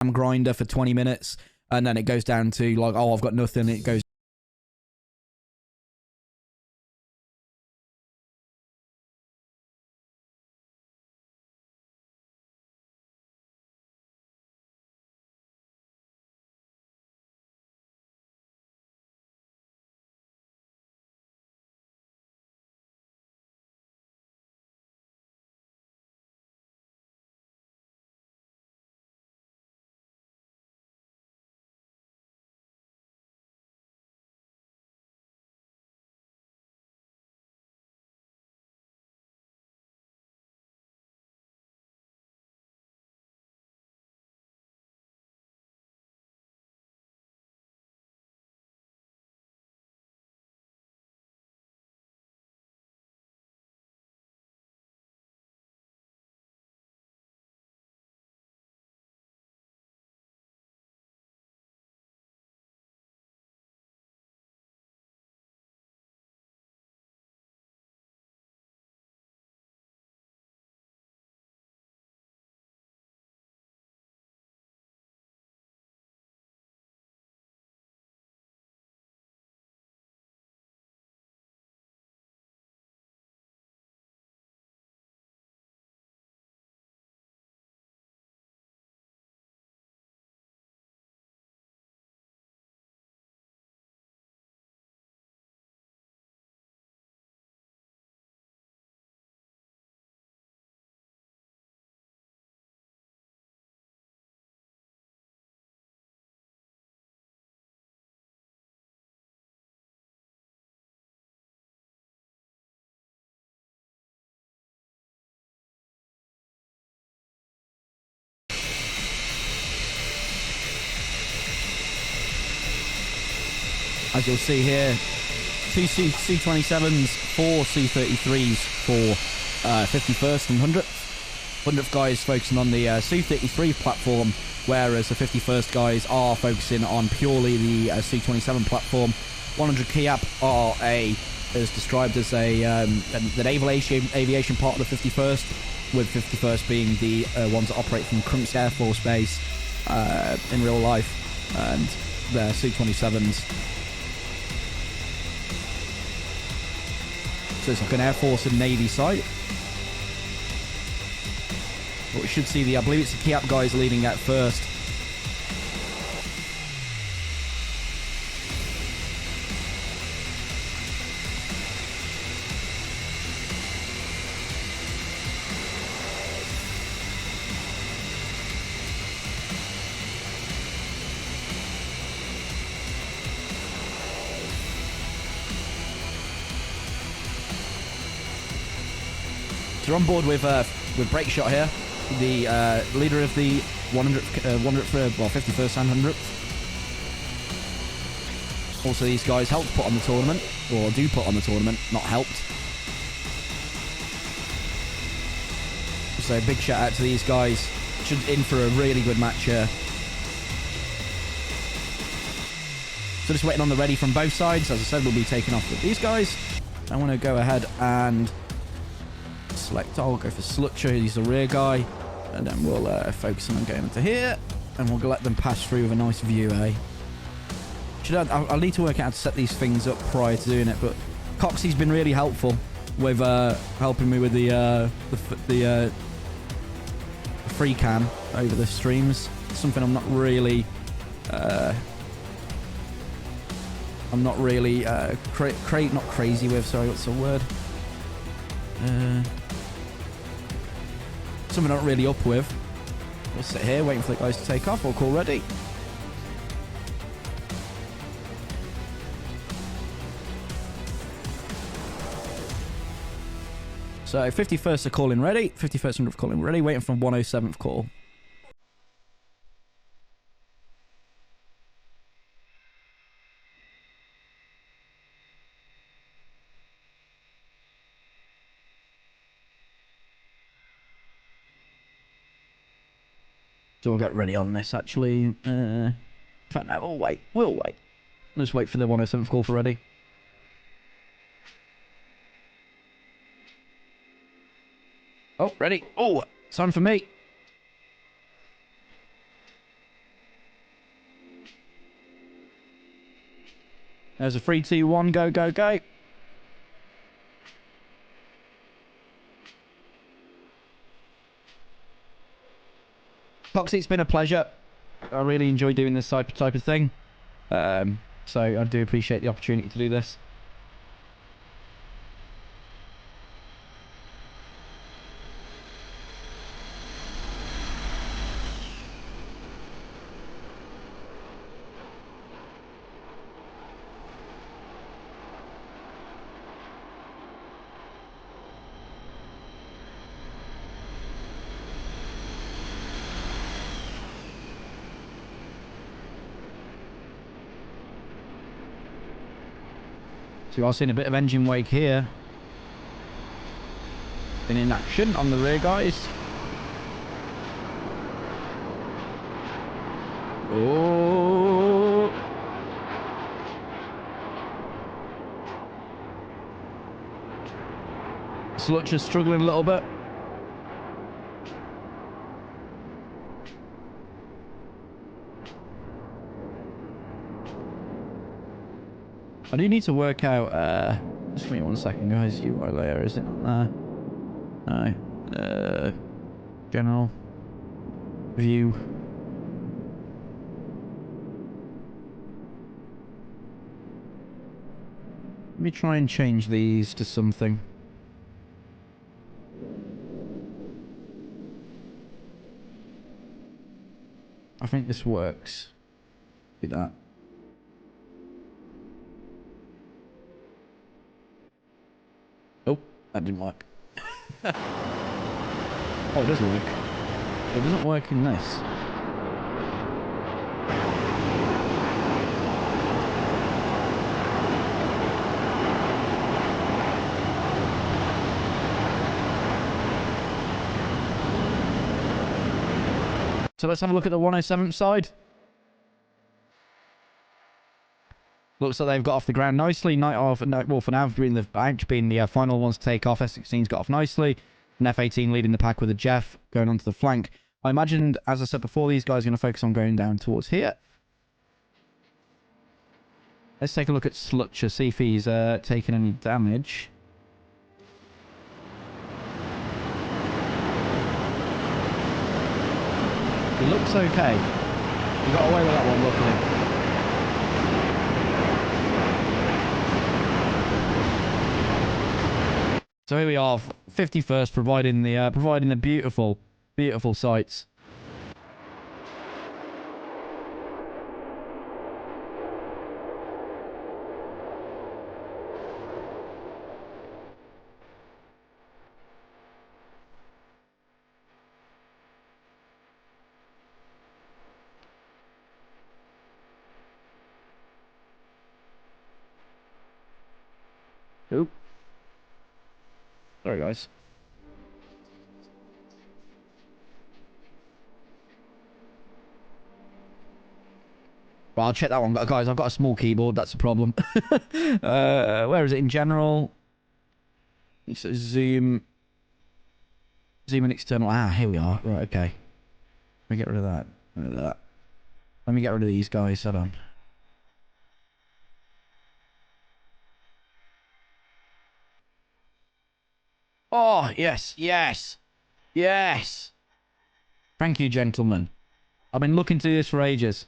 grinder for 20 minutes, and then it goes down to like, oh, I've got nothing. It goes. As you'll see here, 2 C27s, 4 C33s for 51st and 100th. 100th guys focusing on the C33 platform, whereas the 51st guys are focusing on purely the C27 platform. 100 KIAP are is described as the naval aviation part of the 51st, with 51st being the ones that operate from Crumps Air Force Base in real life, and their C27s. So it's like an Air Force and Navy site. But we should see I believe it's the KIAP guys leading out first. So we're on board with Break Shot here, the leader of the 51st and 100th. Also, these guys helped put on the tournament, or do put on the tournament, not helped. So big shout out to these guys. Should in for a really good match here. So just waiting on the ready from both sides. As I said, we'll be taking off with these guys. I want to go ahead and select. I'll go for Slutcher. He's the rear guy, and then we'll focus on getting into here, and we'll let them pass through with a nice view. I'll need to work out how to set these things up prior to doing it, but Coxie's been really helpful with helping me with the free cam over the streams. Something I'm not really not crazy with. Sorry, what's the word? Something I'm not really up with. We'll sit here waiting for the guys to take off. We'll call ready. So 51st are calling ready. 51st and 100th calling ready. Waiting for 107th call. So we'll get ready on this, actually. In fact, no, we'll wait. We'll wait. Just wait for the 107th call for ready. Oh, ready. Oh, it's on for me. There's a 3, 2, 1. Go, go, go. Foxy, it's been a pleasure. I really enjoy doing this type of thing. So I do appreciate the opportunity to do this. So you are seeing a bit of engine wake here. Been in action on the rear, guys. Oh! Slutch is struggling a little bit. I do need to work out, just give me 1 second, guys. UI layer, is it not there? No. General. View. Let me try and change these to something. I think this works. Do that. Oh, that didn't work. Oh, it does work. It doesn't work in this. So let's have a look at the 107th side. Looks like they've got off the ground nicely. Well, for now, being the bench being the final ones to take off. S16's got off nicely. And F18 leading the pack with a Jeff going onto the flank. I imagined, as I said before, these guys are going to focus on going down towards here. Let's take a look at Slutcher, see if he's taken any damage. He looks okay. He got away with that one, luckily. So here we are, 51st, providing the beautiful, beautiful sights. Oop. Sorry, guys. Well, I'll check that one, guys. I've got a small keyboard. That's a problem. Where is it in general? It's a zoom. Zoom and external. Ah, here we are. Right, okay. Let me get rid of that. Let me get rid of these guys. Hold on. Oh, yes, yes, yes. Thank you, gentlemen. I've been looking to do this for ages.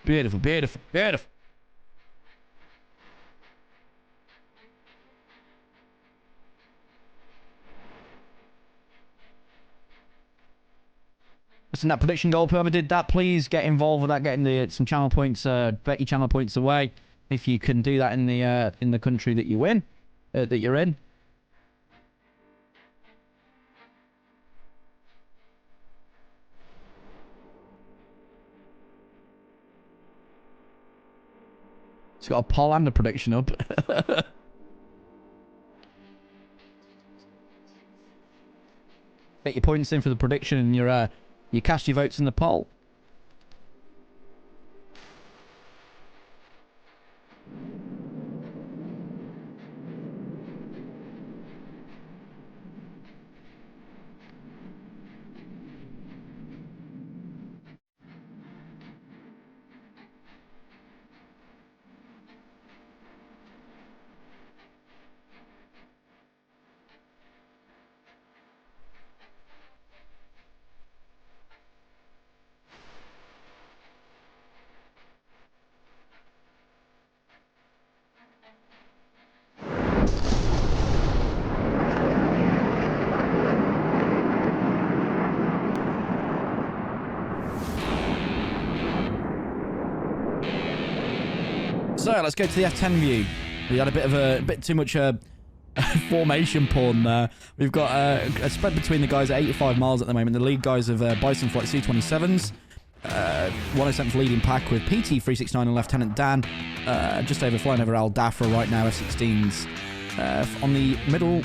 Beautiful, beautiful, beautiful. So that prediction goal, whoever did that, please get involved with that, getting some channel points, bet your channel points away. If you can do that in the country that you win, that you're in. It's got a poll and a prediction up. Get your points in for the prediction, and you cast your votes in the poll. So let's go to the F10 view. We had a bit too much formation porn there. We've got a spread between the guys at 85 miles at the moment. The lead guys of Bison Flight C27s. 107th leading pack with PT369 and Lieutenant Dan. Just flying over Al Dafra right now, F16s. On the middle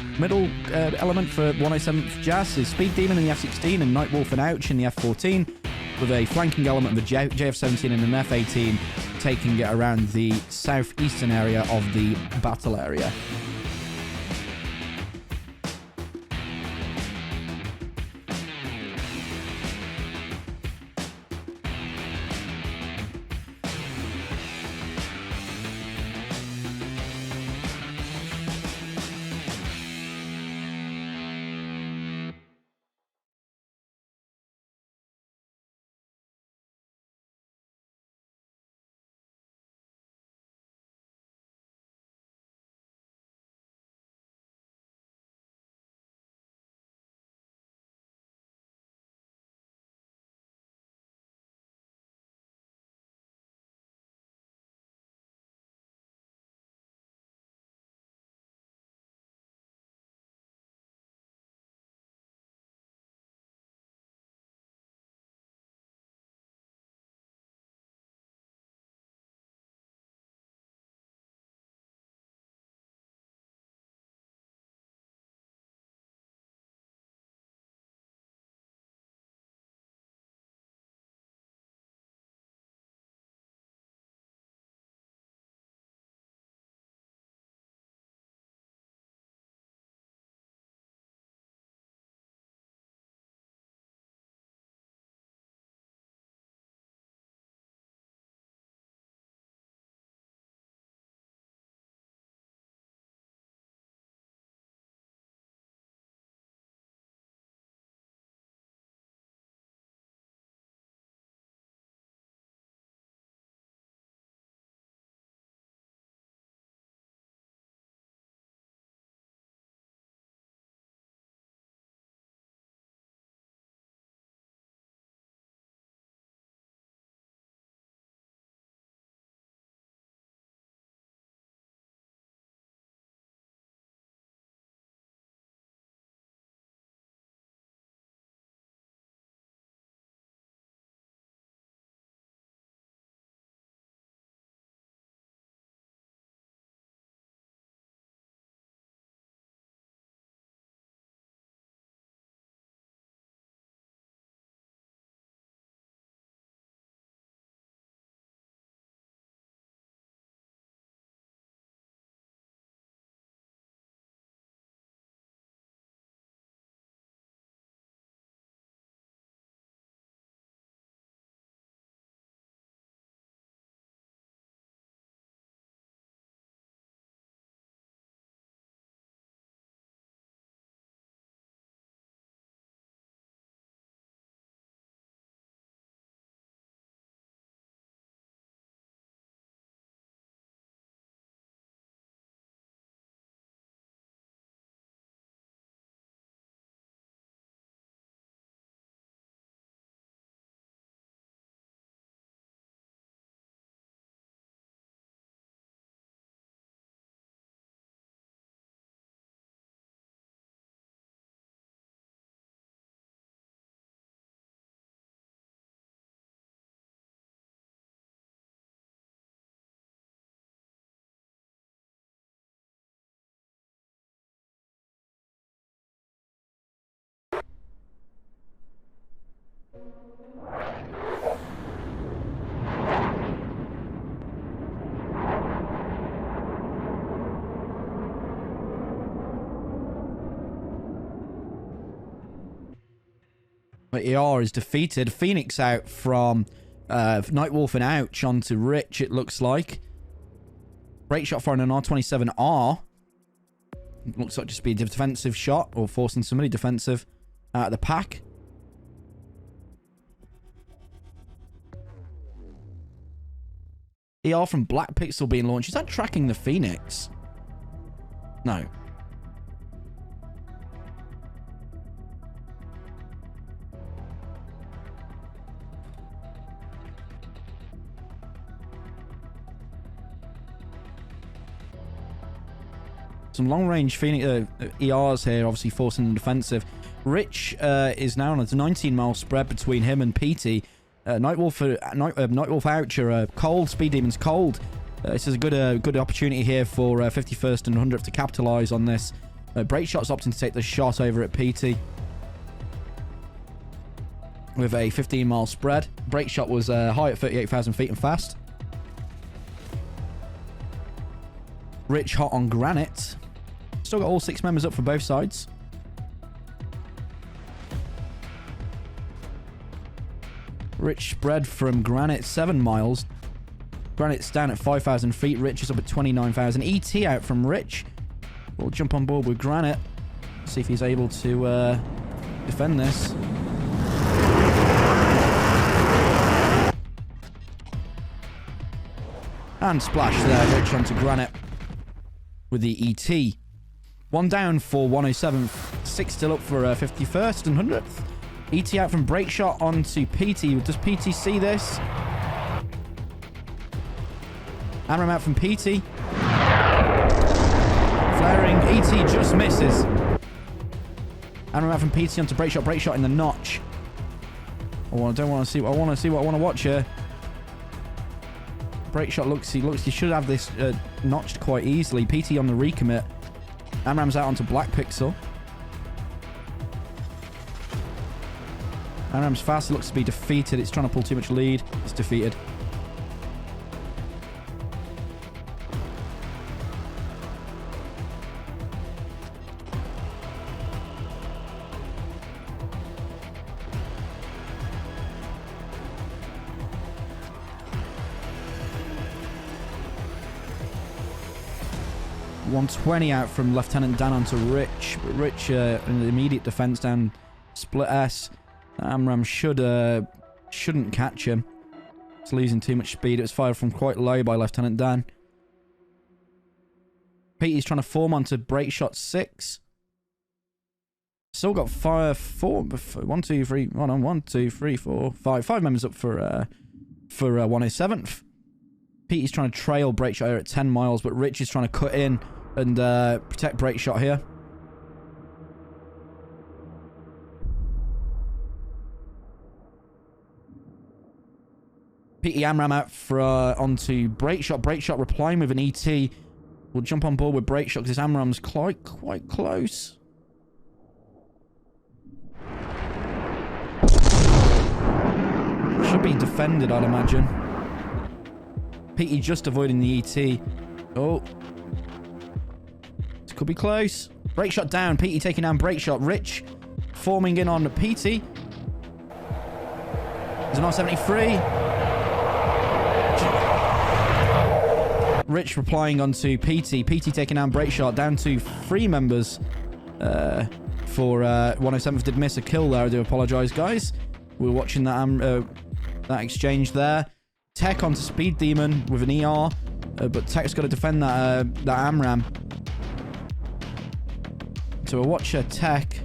element for 107th JAS is Speed Demon in the F16 and Nightwolf and Ouch in the F14, with a flanking element of a JF17 and an F18 taking it around the southeastern area of the battle area. But ER is defeated. Phoenix out from Nightwolf and Ouch onto Rich, it looks like. Break shot firing an R27R. Looks like just be a defensive shot or forcing somebody defensive out of the pack. ER from Black Pixel being launched. Is that tracking the Phoenix? No. Some long-range Phoenix ERs here, obviously forcing the defensive. Rich is now on a 19-mile spread between him and PT. Nightwolf Oucher, cold. Speed Demon's cold. This is a good opportunity here for 51st and 100th to capitalize on this. Break Shot's opting to take the shot over at PT with a 15-mile spread. Break Shot was high at 38,000 feet and fast. Rich hot on Granite. Still got all 6 members up for both sides. Rich spread from Granite 7 miles. Granite's down at 5,000 feet. Rich is up at 29,000. ET out from Rich. We'll jump on board with Granite. See if he's able to defend this. And splash there. Rich onto Granite with the ET. 1 down for 107th. 6 still up for 51st and 100th. ET out from Break Shot onto PT. Does PT see this? Amram out from PT. Flaring. ET just misses. Amram out from PT onto Break Shot. Break Shot in the notch. I don't want to see what I want to see. What I want to watch here. Break Shot looks. He should have this notched quite easily. PT on the recommit. Amram's out onto Black Pixel. Amram's fast. It looks to be defeated. It's trying to pull too much lead. It's defeated. .120 out from Lieutenant Dan onto Rich. Rich in the immediate defense down split S. Amram shouldn't catch him. It's losing too much speed. It was fired from quite low by Lieutenant Dan. Petey's trying to form onto Break Shot 6. Still got fire 4. 1, 2, 3. Hold on. 1, 2, 3, 4, 5. 5 members up for 107th. Petey's trying to trail Break Shot here at 10 miles, but Rich is trying to cut in and protect Break Shot here. PT Amram out for onto Break Shot. Break Shot replying with an ET. We'll jump on board with Break Shot because Amram's quite close. Should be defended, I'd imagine. PT just avoiding the ET. Oh. This could be close. Break Shot down. PT taking down Break Shot. Rich forming in on PT. There's an R73. Rich replying onto PT. PT taking down Break Shot. Down to 3 members for 107th. Did miss a kill there. I do apologise, guys. We're watching that exchange there. Tech onto Speed Demon with an ER. But Tech's got to defend that Amram. So we'll watch Tech.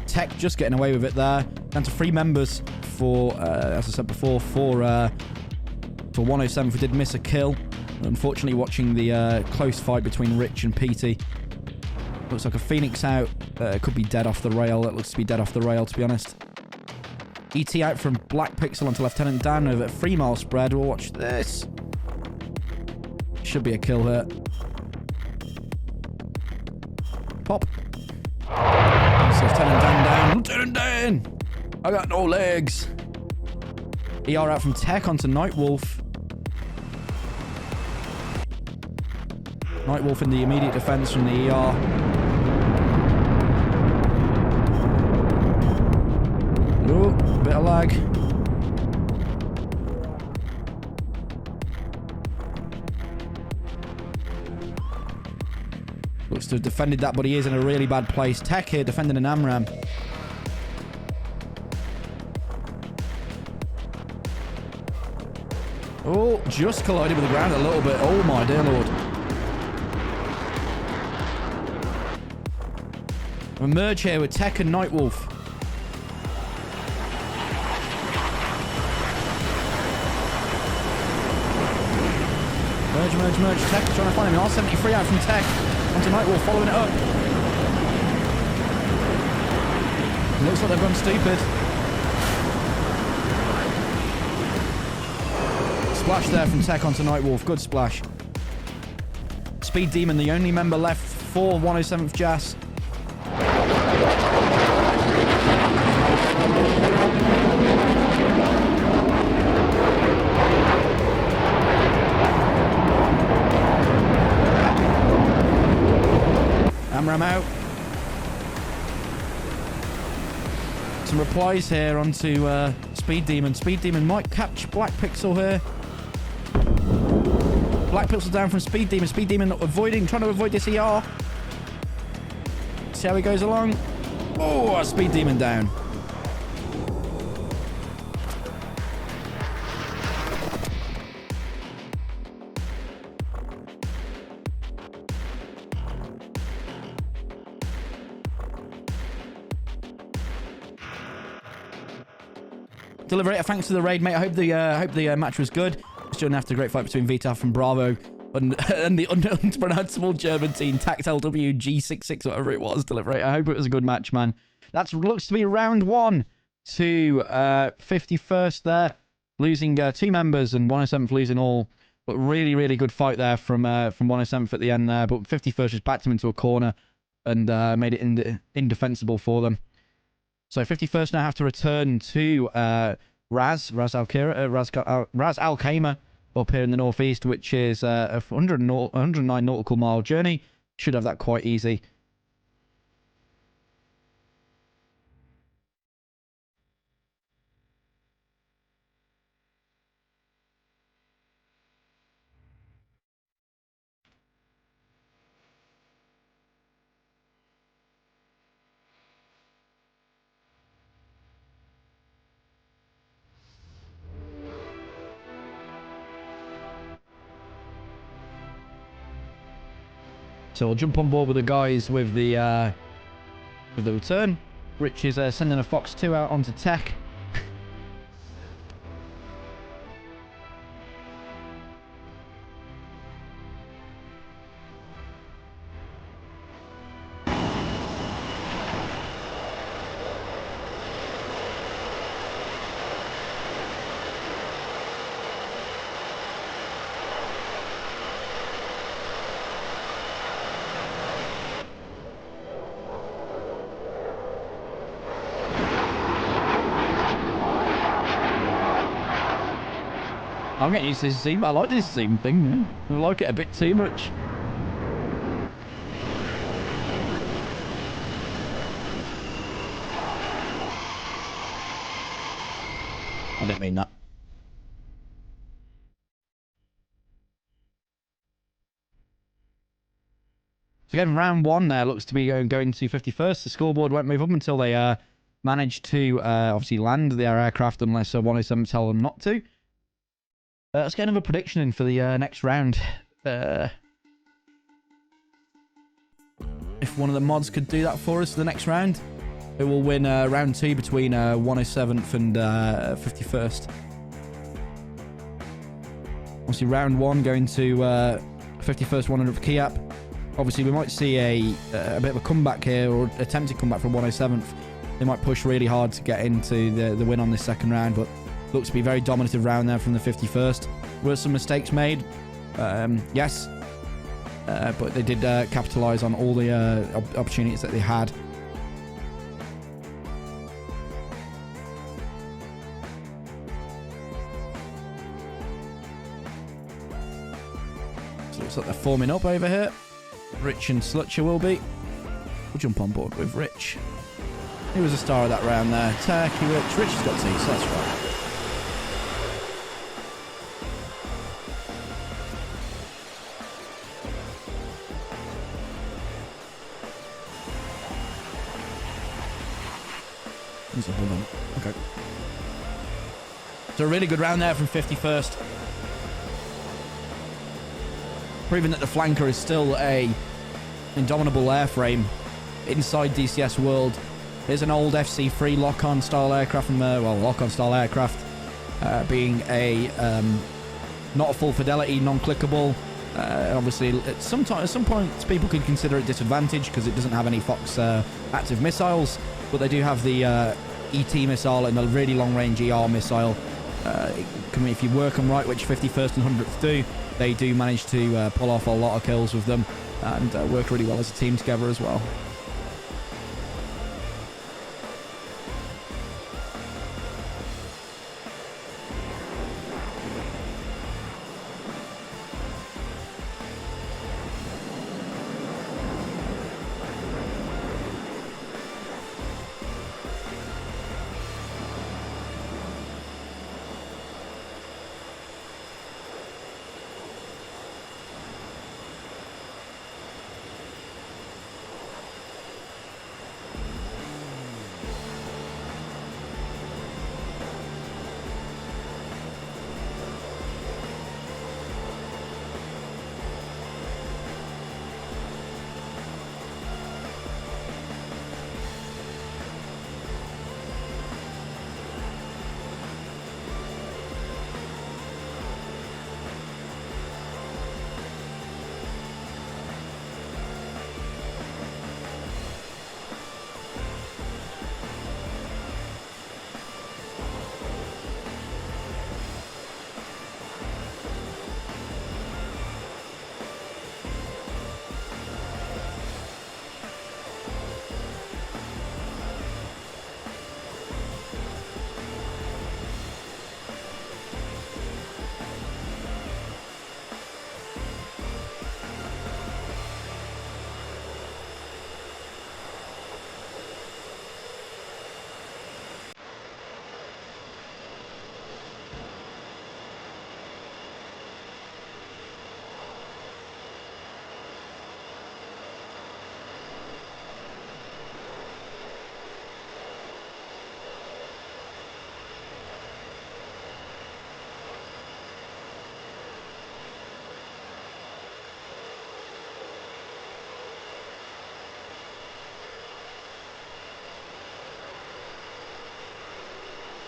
Tech just getting away with it there. Down to 3 members for, as I said before, for 107. We did miss a kill. Unfortunately, watching the close fight between Rich and PT. Looks like a Phoenix out It could be dead off the rail. It looks to be dead off the rail, to be honest. ET out from Black Pixel onto Lieutenant Dan over at 3 mile spread. We'll watch this. Should be a kill here. Pop. That's Lieutenant Dan down. Lieutenant Dan! I got no legs. ER out from Tech onto Nightwolf. Nightwolf in the immediate defense from the ER. Oh, bit of lag. Looks to have defended that, but he is in a really bad place. Tech here defending an AMRAAM. Oh, just collided with the ground a little bit. Oh my dear lord. A merge here with Tech and Nightwolf. Merge. Tech trying to find him. R73 out from Tech. Onto Nightwolf, following it up. Looks like they've gone stupid. Splash there from Tech onto Nightwolf. Good splash. Speed Demon, the only member left for 107th JAS. AMRAAM out. Some replies here onto Speed Demon. Speed Demon might catch Black Pixel here. Black Pixel down from Speed Demon. Speed Demon trying to avoid this ER. See how he goes along. Oh, Speed Demon down. Deliberator, thanks for the raid, mate. I hope the match was good. It's during after a great fight between VTAF and Bravo and the unpronounceable German team, Tactile WG66, whatever it was, Deliberator. I hope it was a good match, man. That looks to be round 1 to 51st there. Losing 2 members and 107th losing all. But really, really good fight there from 107th at the end there. But 51st just backed him into a corner and made it indefensible for them. So 51st now have to return to Raz Al Khaimah up here in the northeast, which is a 109 nautical mile journey. Should have that quite easy. So we'll jump on board with the guys with the return. Rich is sending a Fox 2 out onto Tech. I'm getting used to this scene, but I like this scene thing, man. I like it a bit too much. I didn't mean that. So again, round 1 there looks to be going to 51st. The scoreboard won't move up until they manage to obviously land their aircraft, unless 107 tell them not to. Let's get another prediction in for the next round. If one of the mods could do that for us for the next round, it will win round 2 between 107th and 51st. Obviously, round 1 going to 51st 100th KIAP. Obviously, we might see a bit of a comeback here, or attempted comeback from 107th. They might push really hard to get into the win on this second round, but looks to be a very dominative round there from the 51st. Were some mistakes made? Yes. But they did capitalise on all the opportunities that they had. So it looks like they're forming up over here. Rich and Slutcher will be. We'll jump on board with Rich. He was a star of that round there. Turkey Rich. Rich has got T, so that's right. Hold on. Okay. So a really good round there from 51st. Proving that the flanker is still a indomitable airframe inside DCS world. Here's an old FC3 lock-on style aircraft from, lock-on style aircraft being a not a full fidelity, non-clickable. Obviously, at some points, people could consider it disadvantaged because it doesn't have any Fox active missiles, but they do have the ET missile and a really long-range ER missile. If you work them right, which 51st and 100th do, they do manage to pull off a lot of kills with them and work really well as a team together as well.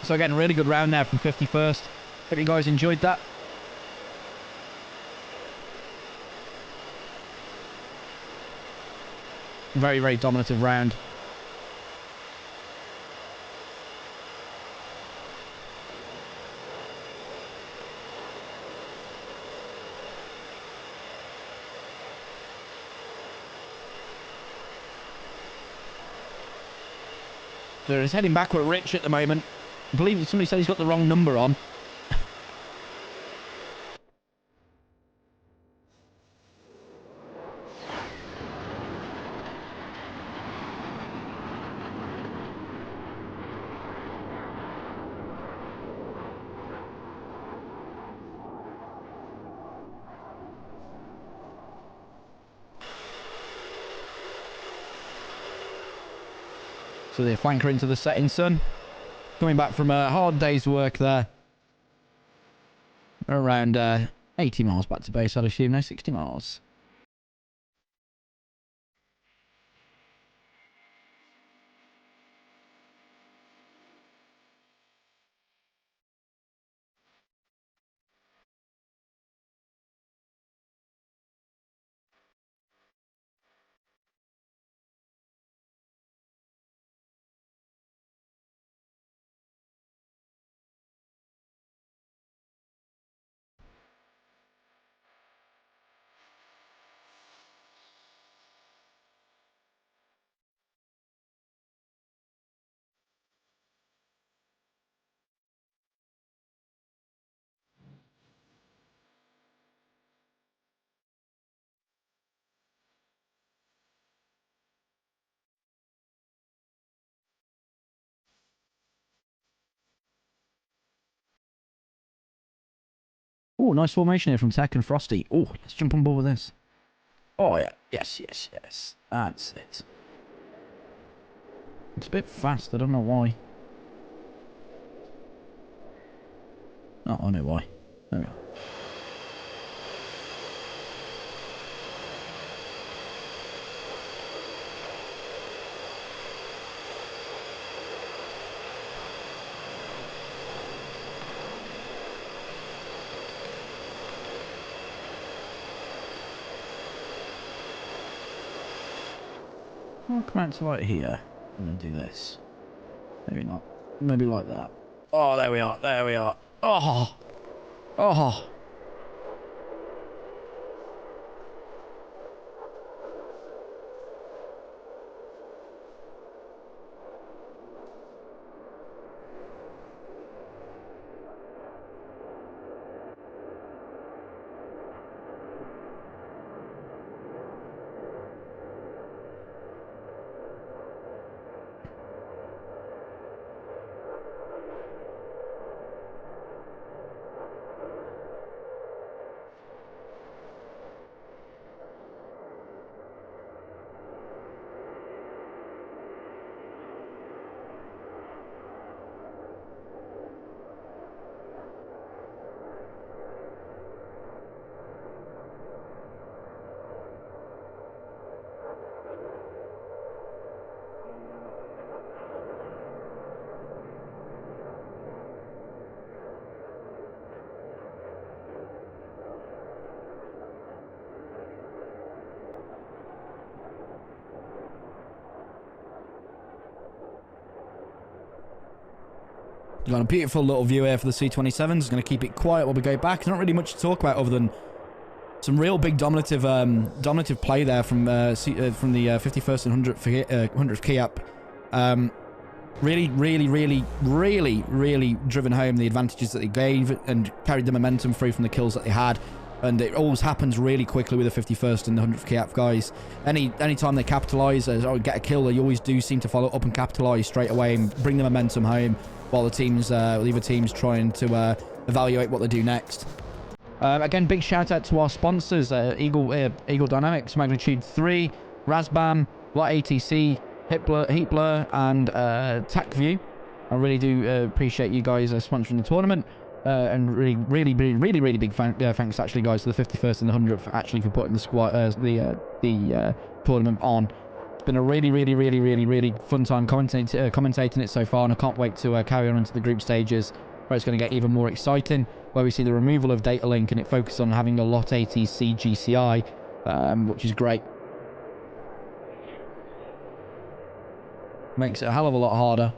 So again, really good round there from 51st. Hope you guys enjoyed that. Very, very dominative round. So he's heading back with Rich at the moment. I believe somebody said he's got the wrong number on. So the flanker into the setting sun. Coming back from a hard day's work there. Around 80 miles back to base, I'd assume. No, 60 miles. Oh, nice formation here from Tech and Frosty. Oh, let's jump on board with this. Oh, yeah. Yes, yes, yes. That's it. It's a bit fast. I don't know why. Oh, I know why. There we go. I'll come out to like here and then do this. Maybe not. Maybe like that. Oh, there we are. There we are. Oh. Oh. We've got a beautiful little view here for the C27s. Going to keep it quiet while we go back. There's not really much to talk about other than some real big dominative play there from the 51st and 100th KIAP. Really driven home the advantages that they gave and carried the momentum through from the kills that they had. And it always happens really quickly with the 51st and the 100th KIAP guys. Anytime they capitalise or get a kill, they always do seem to follow up and capitalise straight away and bring the momentum home while the other teams trying to evaluate what they do next. Again, big shout out to our sponsors, Eagle Dynamics, Magnitude 3, Razbam, Light ATC, Heat Blur, and TacView. I really do appreciate you guys sponsoring the tournament. And really big thanks actually, guys, to the 51st and the 100th actually for putting the tournament on. It's been a really fun time commentating it so far, and I can't wait to carry on into the group stages where it's going to get even more exciting, where we see the removal of data link and it focuses on having a lot ATC GCI, which is great. Makes it a hell of a lot harder.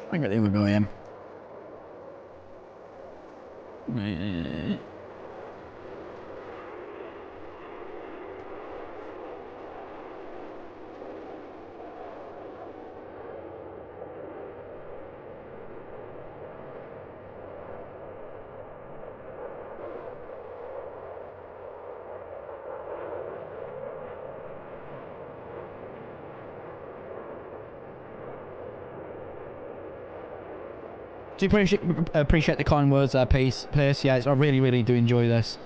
I think they were going. Do you appreciate the kind words there, Pierce? Yeah, I really do enjoy this.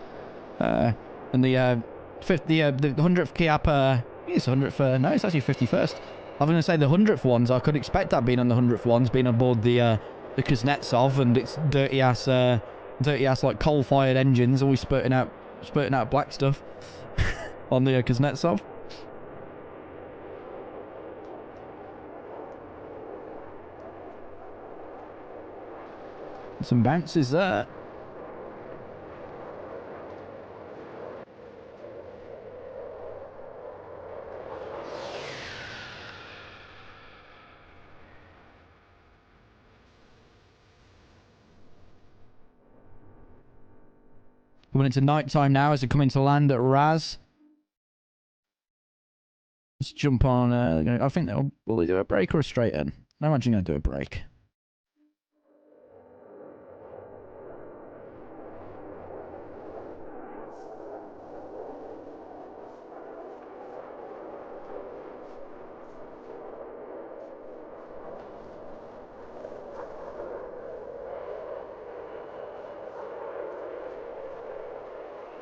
And the 100th KIAP, it's 100th, no, it's actually 51st. I was going to say the 100th ones, I could expect that being on the 100th ones, being on board the Kuznetsov, and it's dirty ass like coal-fired engines, always spurting out black stuff on the Kuznetsov. Some bounces there. Coming into night time now as they come into land at Raz. Just jump on. I think will they do a break or a straight in? I'm actually going to do a break.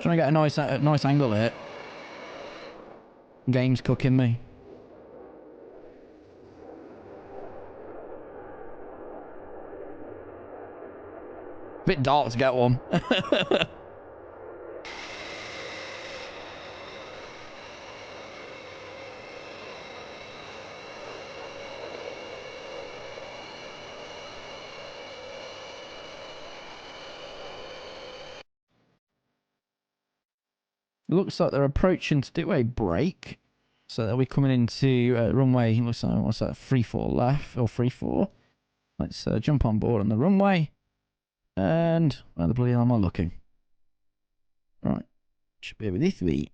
Trying to get a nice angle here. Game's cooking me. Bit dark to get one. Looks like they're approaching to do a break. So they'll be coming into runway. Looks like, what's that? 3-4 left or 3-4. Let's jump on board on the runway. And where the bloody hell am I looking? Right. Should be over this way.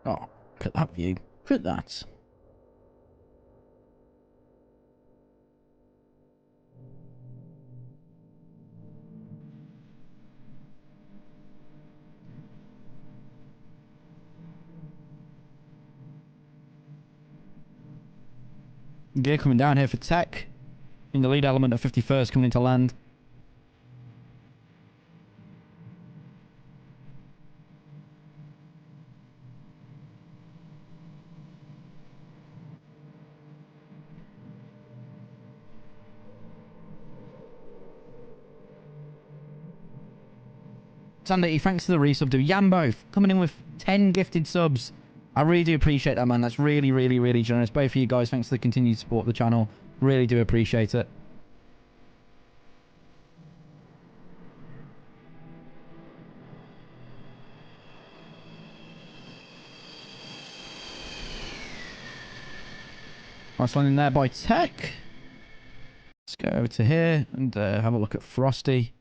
Oh, look at that view. Look at that. Gear coming down here for tech. In the lead element of 51st coming into land. Sandy, thanks for the resub to Yambo coming in with 10 gifted subs. I really do appreciate that, man. That's really, really, really generous. Both of you guys, thanks for the continued support of the channel. Really do appreciate it. Nice one in there by Tech. Let's go over to here and have a look at Frosty.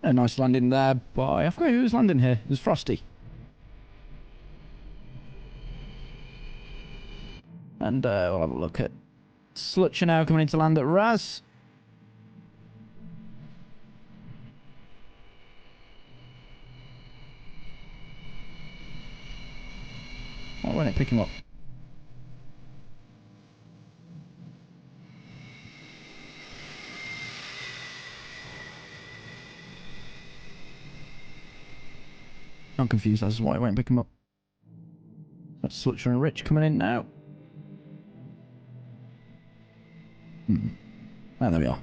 A nice landing there by... I forgot who was landing here. It was Frosty. And we'll have a look at Slutcher now coming into land at Raz. Why won't it pick him up? I'm confused as to why it won't pick him up. That's Slutcher and Rich coming in now. Ah, there we are.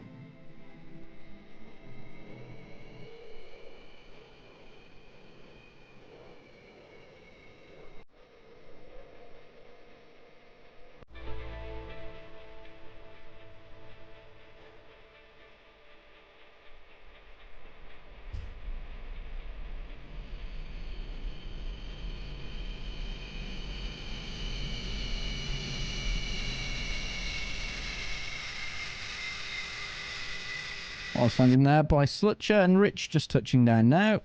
I was standing there by Slutcher and Rich just touching down now.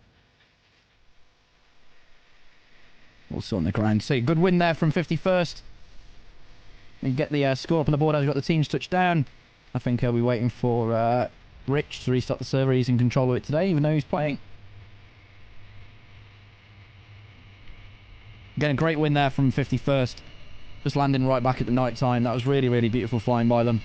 Also on the ground. So good win there from 51st. We get the score up on the board as we've got the teams touchdown. I think he'll be waiting for Rich to restart the server. He's in control of it today, even though he's playing. Again, a great win there from 51st. Just landing right back at the night time. That was really, really beautiful flying by them.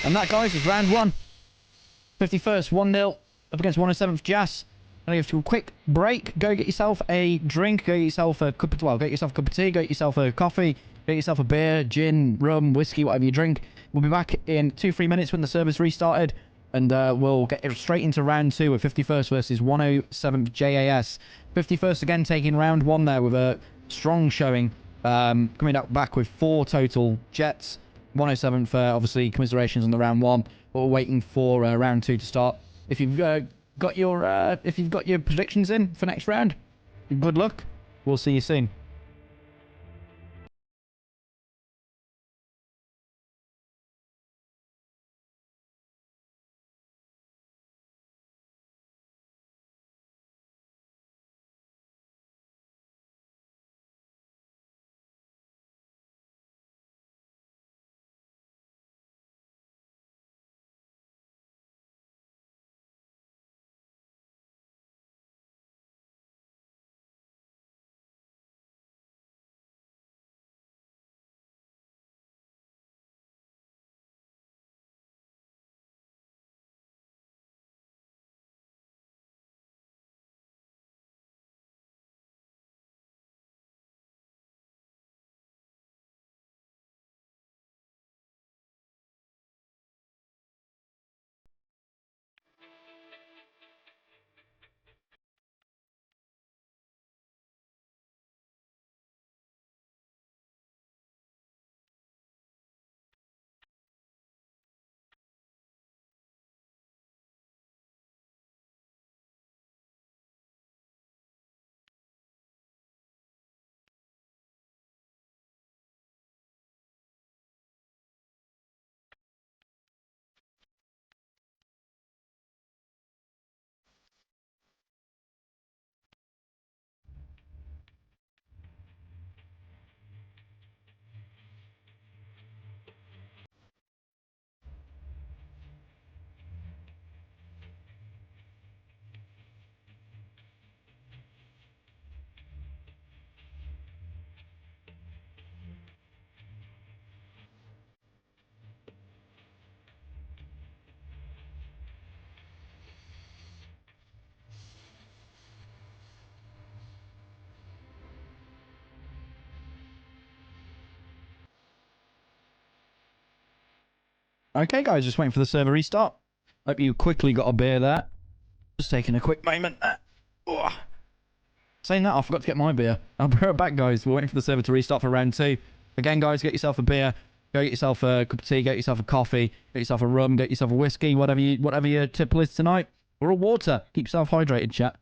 And that, guys, is round 1. 51st, 1-0 up against 107th Jas. And you have to do a quick break. Go get yourself a drink. Go get yourself a cup of, well, get yourself a cup of tea. Go get yourself a coffee. Get yourself a beer, gin, rum, whiskey, whatever you drink. We'll be back in 2-3 minutes when the server's restarted. And we'll get straight into round 2 with 51st versus 107th JAS. 51st again taking round 1 there with a strong showing. Coming up back with 4 total jets. 107th, obviously, commiserations on the round 1. But we're waiting for round 2 to start. If you've got your predictions in for next round, good luck. We'll see you soon. Okay, guys, just waiting for the server restart. Hope you quickly got a beer there. Just taking a quick moment. Saying that, I forgot to get my beer. I'll be right back, guys. We're waiting for the server to restart for round 2. Again, guys, get yourself a beer. Go get yourself a cup of tea. Get yourself a coffee. Get yourself a rum. Get yourself a whiskey. Whatever your tipple is tonight. Or a water. Keep yourself hydrated, chat.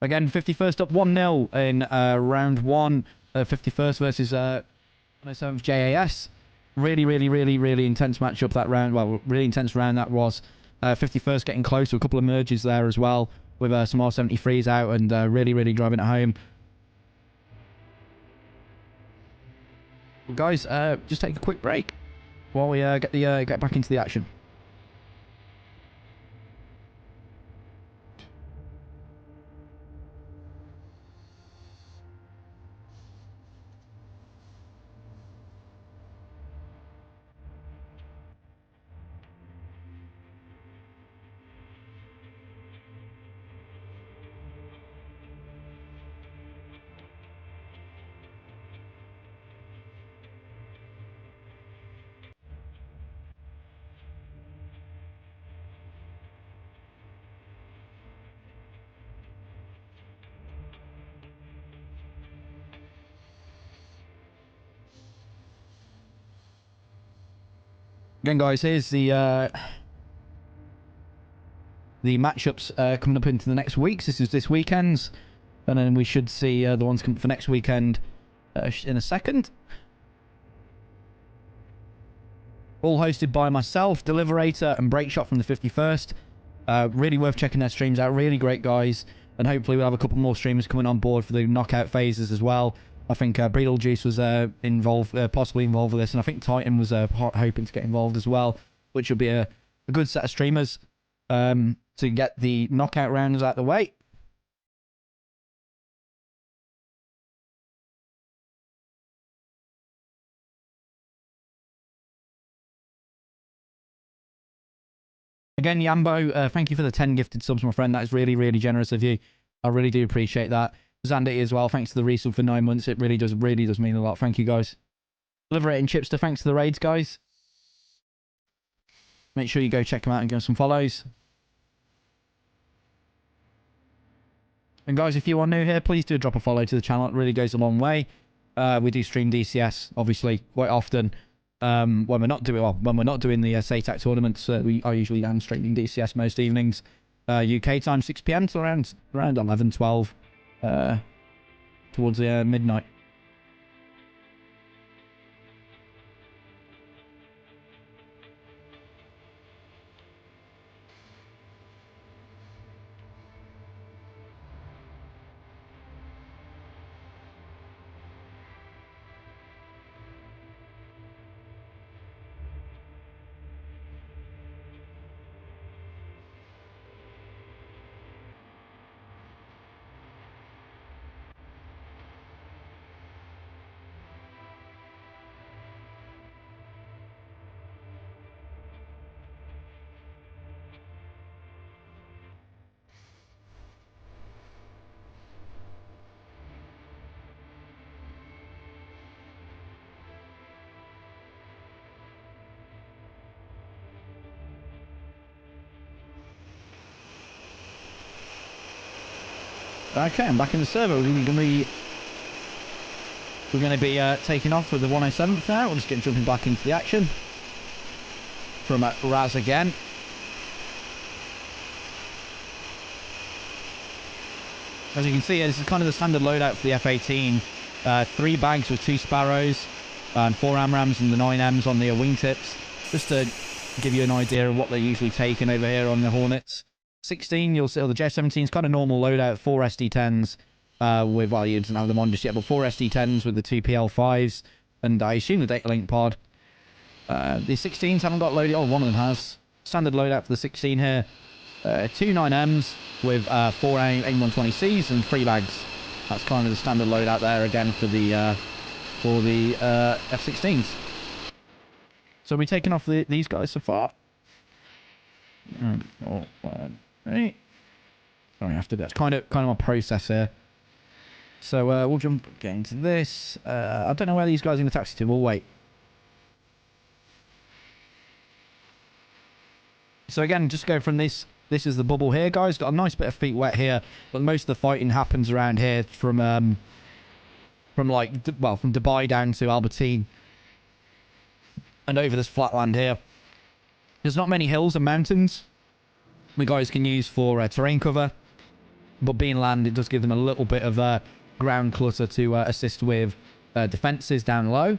Again, 51st up 1-0 in round 1. 51st versus 107th JAS. Really, really, really, really intense matchup that round. Well, really intense round that was. 51st getting close to a couple of merges there as well, with some R73s out and really, really driving it home. Well, guys, just take a quick break while we get back into the action. Again, guys, here's the matchups coming up into the next weeks. This is this weekend's, and then we should see the ones coming for next weekend in a second. All hosted by myself, Deliverator, and Breakshot from the 51st. Really worth checking their streams out. Really great guys. And hopefully we'll have a couple more streamers coming on board for the knockout phases as well. I think Beetlejuice was possibly involved with this. And I think Titan was hoping to get involved as well. Which will be a good set of streamers to get the knockout rounds out of the way. Again, Yambo, thank you for the 10 gifted subs, my friend. That is really, really generous of you. I really do appreciate that. Zandy as well, thanks to the resub for 9 months. It really does mean a lot. Thank you, guys. Liberating Chipster, thanks to the raids, guys. Make sure you go check them out and give them some follows. And guys, if you are new here, please do drop a follow to the channel. It really goes a long way. We do stream DCS, obviously, quite often. When we're not doing the SATAC tournaments, we are usually down streaming DCS most evenings. UK time 6 PM to around 11, 12, towards the midnight. Okay, I'm back in the server. We're going to be taking off with the 107th now. We're just jumping back into the action from Raz again. As you can see, this is kind of the standard loadout for the F-18. 3 bags with 2 Sparrows and 4 AMRAAMs and the 9Ms on the wingtips. Just to give you an idea of what they're usually taking over here on the Hornets. 16, you'll see the J-17 is kind of normal loadout. 4 SD-10s with, well, you don't have them on just yet, but 4 SD-10s with the 2 PL5s, and I assume the data link pod. The 16s haven't got loaded. Oh, one of them has. Standard loadout for the 16 here. 2 9Ms with 4 AIM-120Cs and 3 bags. That's kind of the standard loadout there again for the F-16s. So we're taking off these guys so far. Right. Sorry, after that's kind of my process here. So we'll get into this. I don't know where these guys are going to taxi to. We'll wait. So again, just go from this. This is the bubble here, guys. Got a nice bit of feet wet here, but most of the fighting happens around here from Dubai down to Albertine and over this flat land here. There's not many hills and mountains the guys can use for terrain cover, but being land, it does give them a little bit of ground clutter to assist with defenses down low.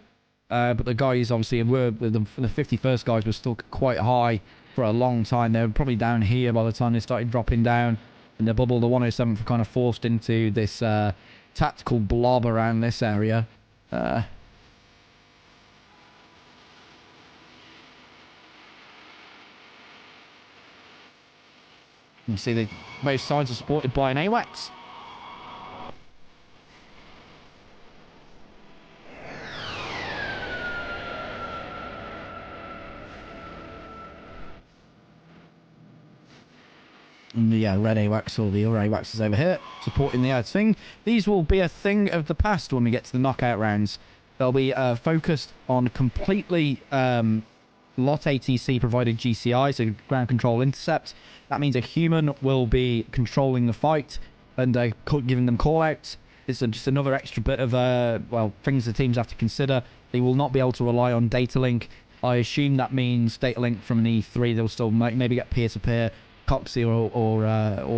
But the guys, obviously, the 51st guys were stuck quite high for a long time. They were probably down here by the time they started dropping down in the bubble. The 107th were kind of forced into this tactical blob around this area. You can see that both sides are supported by an AWACS. And yeah, red AWACS or the other AWACS is over here, supporting the thing. These will be a thing of the past when we get to the knockout rounds. They'll be focused on completely lot ATC provided GCI, so ground control intercept. That means a human will be controlling the fight and giving them call-outs. It's just another extra bit of, well, things the teams have to consider. They will not be able to rely on data link I assume that means data link from an E3. They'll still maybe get peer-to-peer. Coxie or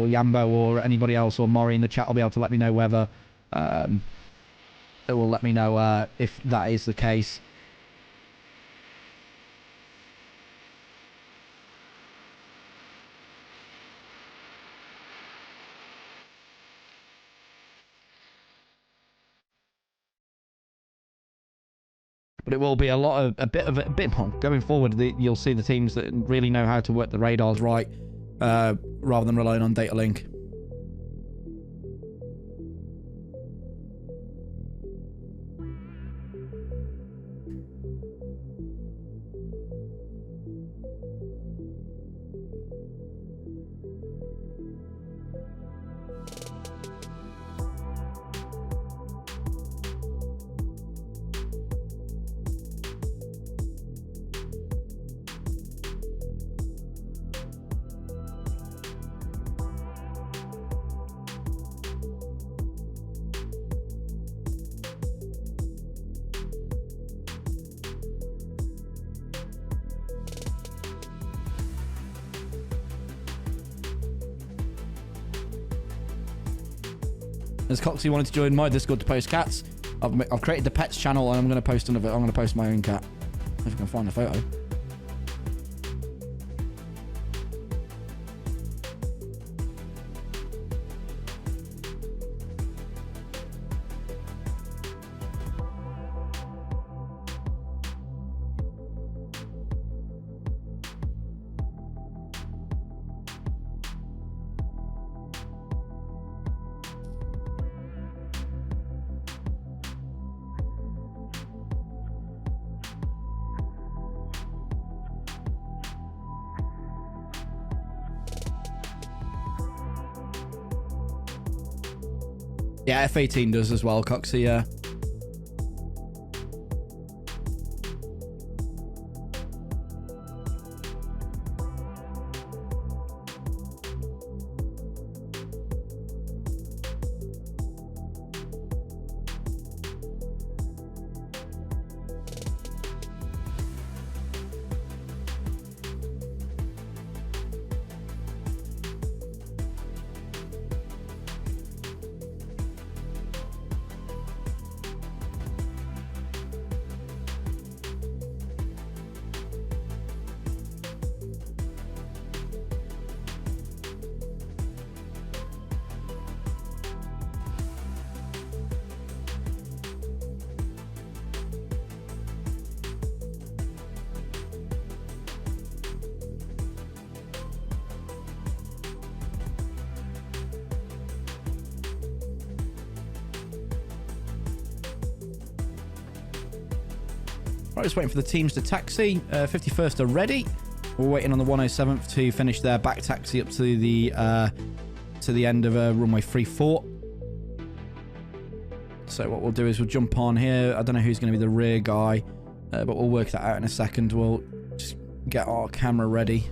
Yambo or anybody else or Maury in the chat will be able to let me know whether it will let me know if that is the case. But it will be a bit going forward. You'll see the teams that really know how to work the radars right, rather than relying on data link. As Coxie wanted to join my Discord to post cats, I've created the pets channel and I'm going to post another. I'm going to post my own cat if I can find the photo. Yeah, F18 does as well, Coxie, yeah. Right, just waiting for the teams to taxi. 51st are ready. We're waiting on the 107th to finish their back taxi up to the end of runway 34. So what we'll do is we'll jump on here. I don't know who's going to be the rear guy, but we'll work that out in a second. We'll just get our camera ready.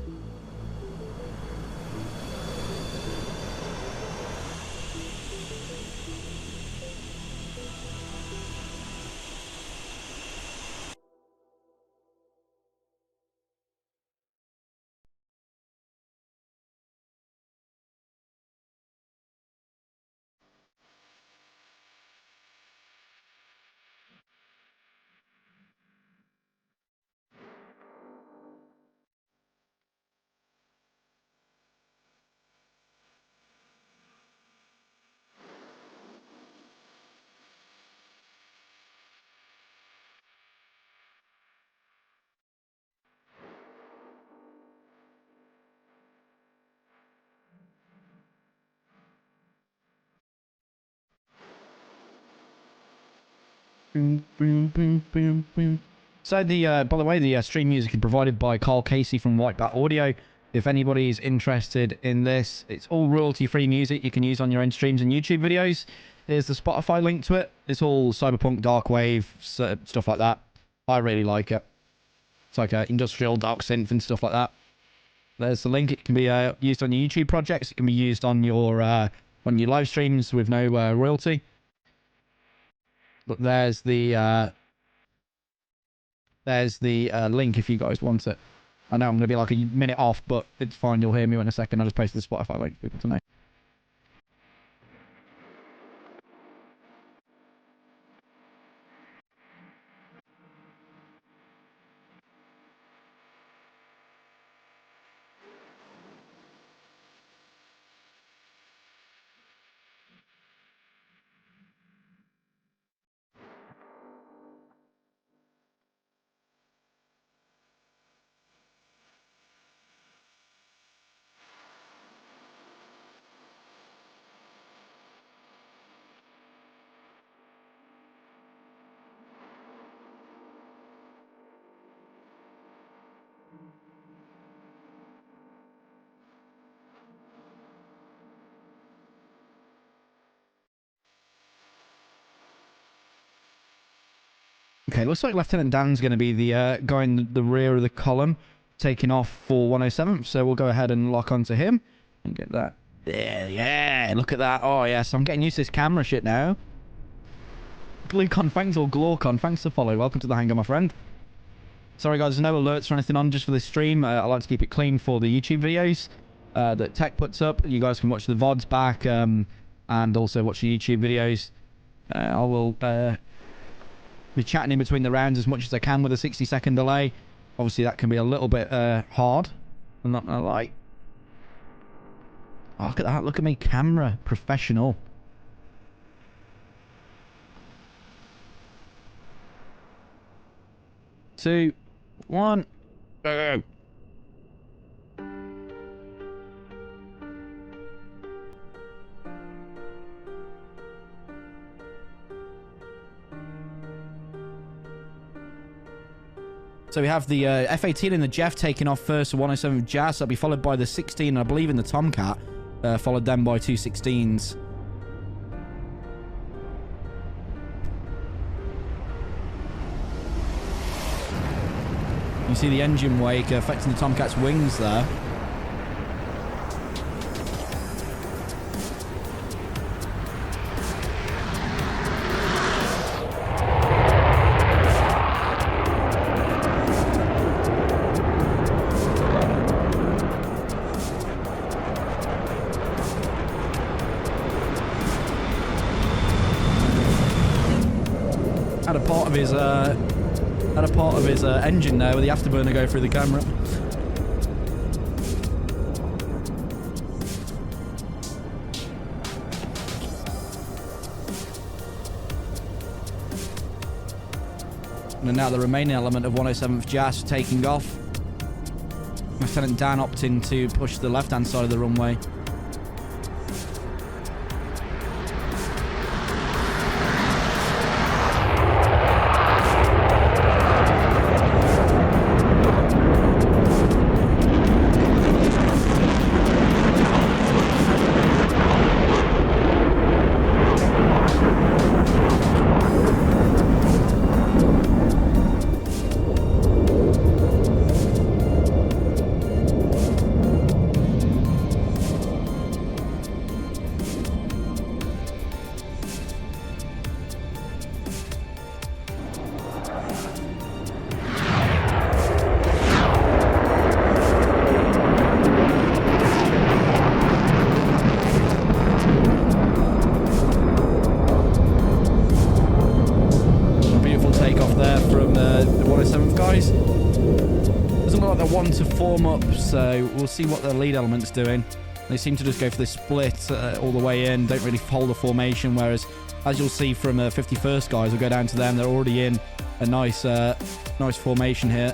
Boom, boom, boom, boom, boom. So by the way, the stream music is provided by Carl Casey from White Bat Audio. If anybody is interested in this, it's all royalty-free music you can use on your own streams and YouTube videos. There's the Spotify link to it. It's all cyberpunk, dark wave, stuff like that. I really like it. It's like industrial dark synth and stuff like that. There's the link. It can be used on your YouTube projects. It can be used on your live streams with no royalty. But there's the there's the link if you guys want it. I know I'm going to be like a minute off, but it's fine. You'll hear me in a second. I'll just post the Spotify link for people to know. Okay, looks like Lieutenant Dan's going to be the guy in the rear of the column, taking off for 107. So we'll go ahead and lock onto him and get that. Yeah, look at that. Oh, yes, I'm getting used to this camera shit now. Glucon, thanks, or Glorcon, thanks for follow. Welcome to the hangar, my friend. Sorry, guys, there's no alerts or anything on just for this stream. I like to keep it clean for the YouTube videos that Tech puts up. You guys can watch the VODs back and also watch the YouTube videos. I will... be chatting in between the rounds as much as I can with a 60-second delay. Obviously, that can be a little bit hard. I'm not gonna lie. Oh, look at that. Look at me. Camera. Professional. Two, one, go. So we have the F-18 and the Jeff taking off first, the 107 Jazz. That'll be followed by the 16, I believe, in the Tomcat. Followed then by two 16s. You see the engine wake affecting the Tomcat's wings there. Had a part of his engine there with the afterburner go through the camera. And now the remaining element of 107th JAS taking off. Lieutenant Dan opting to push the left-hand side of the runway. To form up, so we'll see what the lead element's doing. They seem to just go for this split all the way in, don't really hold a formation, whereas as you'll see from 51st guys, we'll go down to them, they're already in a nice nice formation here.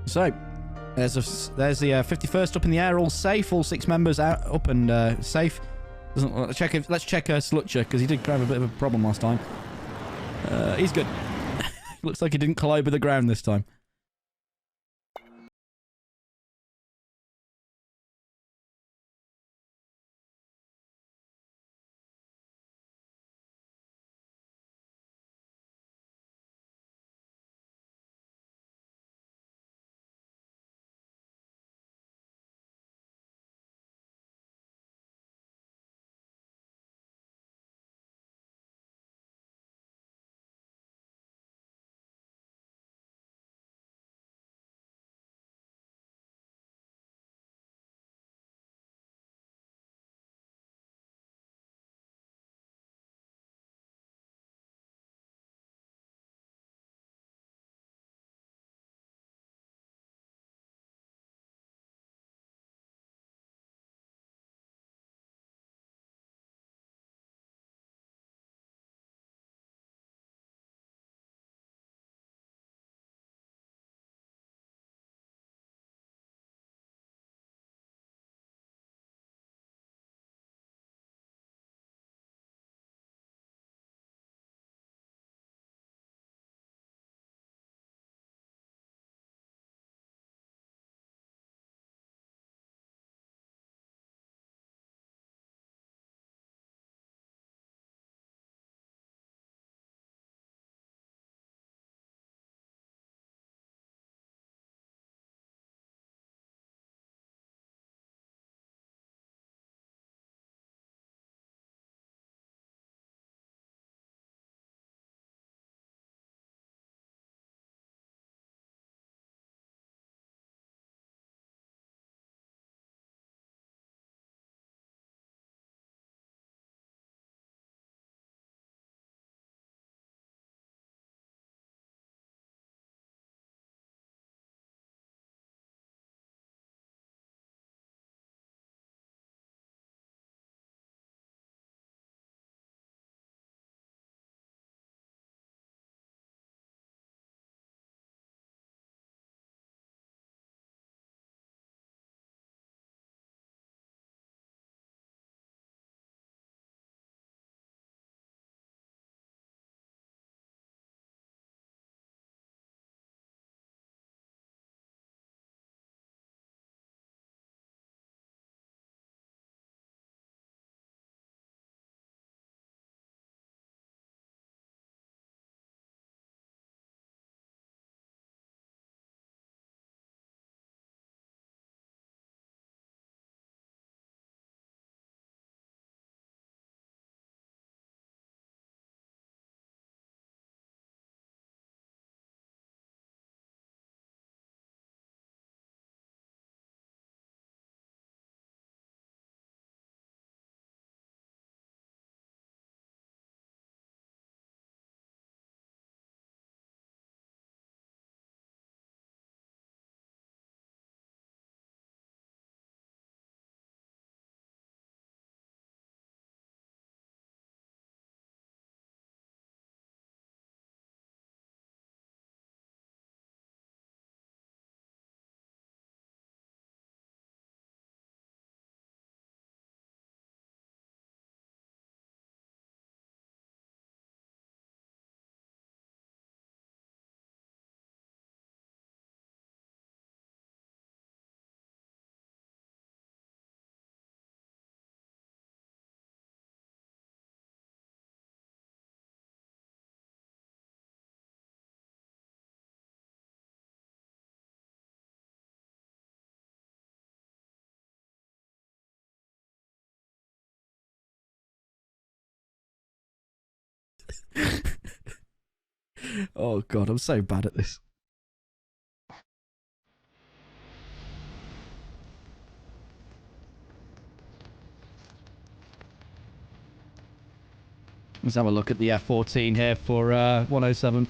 So, There's the 51st up in the air, all safe. All 6 members out, up and safe. Let's check Slutcher, because he did have a bit of a problem last time. He's good. Looks like he didn't collide with the ground this time. Oh god, I'm so bad at this. Let's have a look at the F14 here for 107.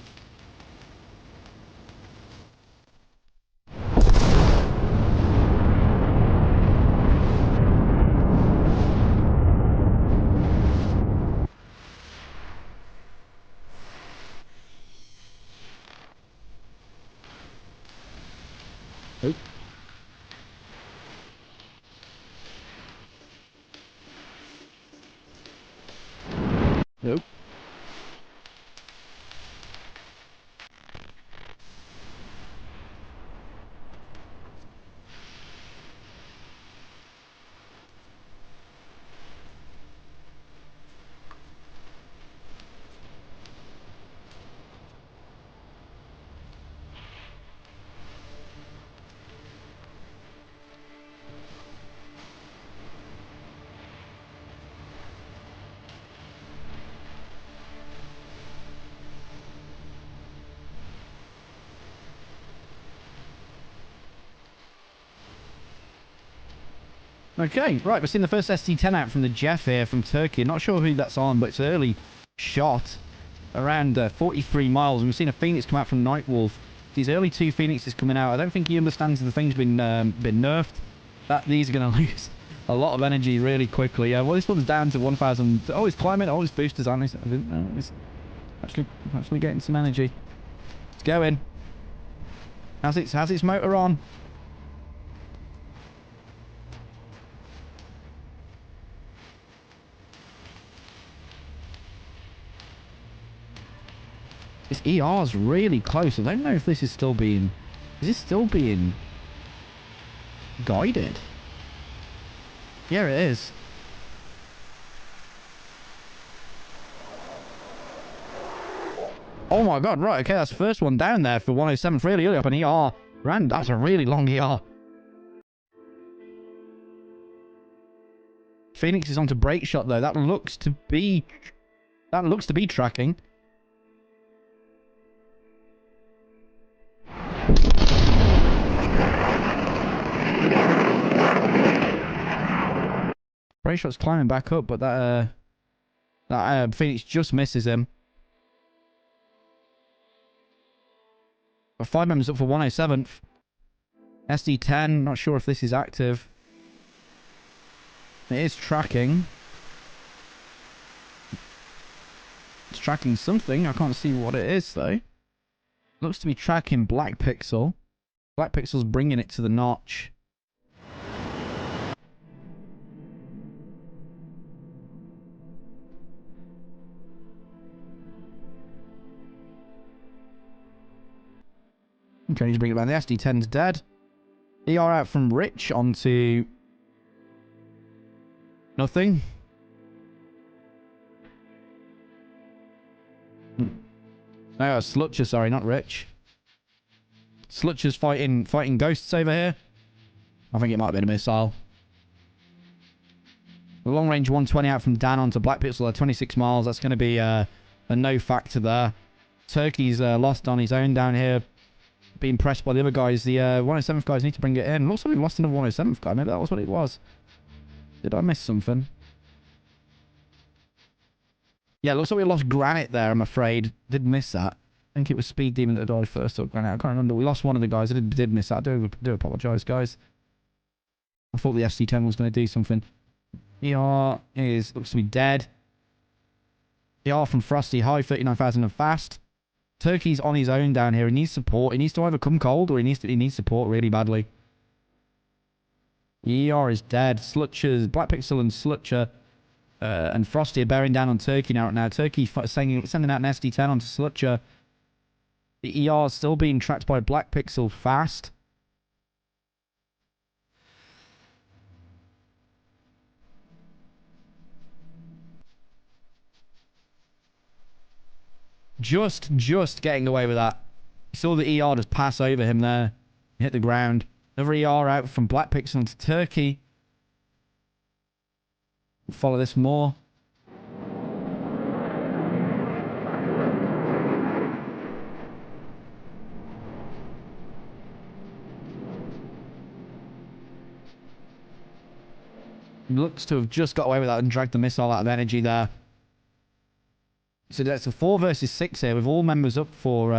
Oh. Okay, right, we're seeing the first ST10 out from the Jeff here from Turkey. Not sure who that's on, but it's an early shot around 43 miles. And we've seen a Phoenix come out from Nightwolf. These early 2 Phoenixes coming out. I don't think he understands the thing's been nerfed. That these are going to lose a lot of energy really quickly. Well, this one's down to 1,000. Oh, it's climbing. Oh, his boosters on. I didn't know. It's actually getting some energy. It's going. Has its motor on? This ER's really close. I don't know if this is still being... Is this still being guided? Yeah, it is. Oh my god, right, okay, that's the first one down there for 107. It's really early up an ER. Rand, that's a really long ER. Phoenix is onto brake shot though. That looks to be tracking. Brake shot's climbing back up, but that Phoenix just misses him. But 5 members up for 107th. SD10, not sure if this is active. It is tracking. It's tracking something. I can't see what it is though. Looks to be tracking Black Pixel. Black Pixel's bringing it to the notch. Okay, he's bringing it back. The SD10's dead. ER out from Rich onto... nothing. No, Slutcher, sorry, not Rich. Slutcher's fighting ghosts over here. I think it might have been a missile. The long range 120 out from Dan onto Black Pixel at 26 miles. That's going to be a no factor there. Turkey's lost on his own down here. Being pressed by the other guys. The 107th guys need to bring it in. Looks like we've lost another 107th guy. Maybe that was what it was. Did I miss something? Yeah, looks like we lost Granite there, I'm afraid. Did miss that. I think it was Speed Demon that died first, or Granite. I can't remember. We lost one of the guys. I did miss that. I do apologise, guys. I thought the SC10 was going to do something. Looks to be dead. ER from Frosty, high, 39,000 and fast. Turkey's on his own down here. He needs support. He needs to either come cold or he needs support really badly. ER is dead. Slutcher's Black Pixel and Slutcher and Frosty are bearing down on Turkey now. Turkey sending out an SD10 onto Slutcher. The ER is still being tracked by Black Pixel fast. Just getting away with that. You saw the ER just pass over him there. Hit the ground. Another ER out from Black Pixel into Turkey. Follow this more. Looks to have just got away with that and dragged the missile out of energy there. So that's a 4 versus 6 here, with all members up for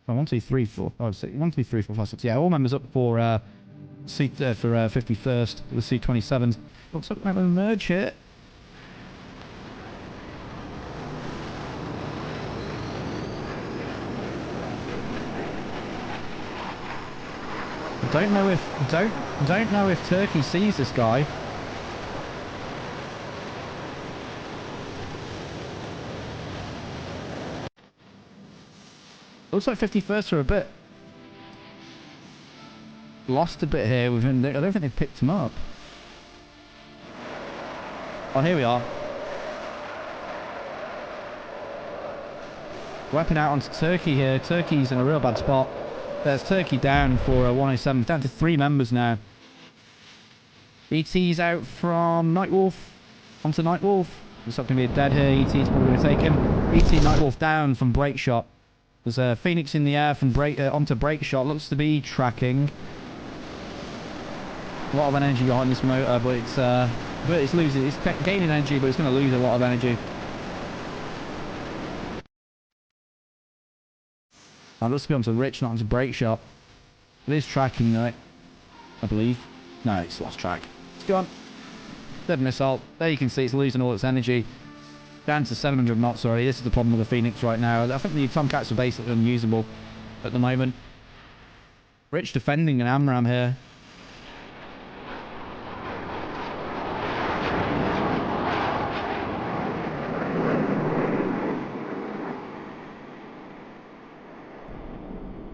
1, 2, 3, 4, 5, 6, 1, 2, 3, 4, 5, 6. Yeah, all members up for 51st with C27s. Looks like we have a merge here. Don't know if Turkey sees this guy. Looks like 51st are a bit lost a bit here. I don't think they've picked him up. Oh, here we are. Weapon out onto Turkey here. Turkey's in a real bad spot. There's Turkey down for 107. Down to 3 members now. ET's out from Nightwolf onto Nightwolf. Looks like going to be a dead here. ET's probably going to take him. ET Nightwolf down from brake shot. There's a Phoenix in the air from onto brake shot. Looks to be tracking. A lot of energy behind this motor, but it's losing. It's gaining energy, but it's going to lose a lot of energy. I'll just be on to Rich, not onto brake shop. It is tracking though, I believe. No, it's lost track. It's gone. Dead missile. There you can see it's losing all its energy. Down to 700 knots, sorry. This is the problem with the Phoenix right now. I think the Tomcats are basically unusable at the moment. Rich defending an AMRAM here.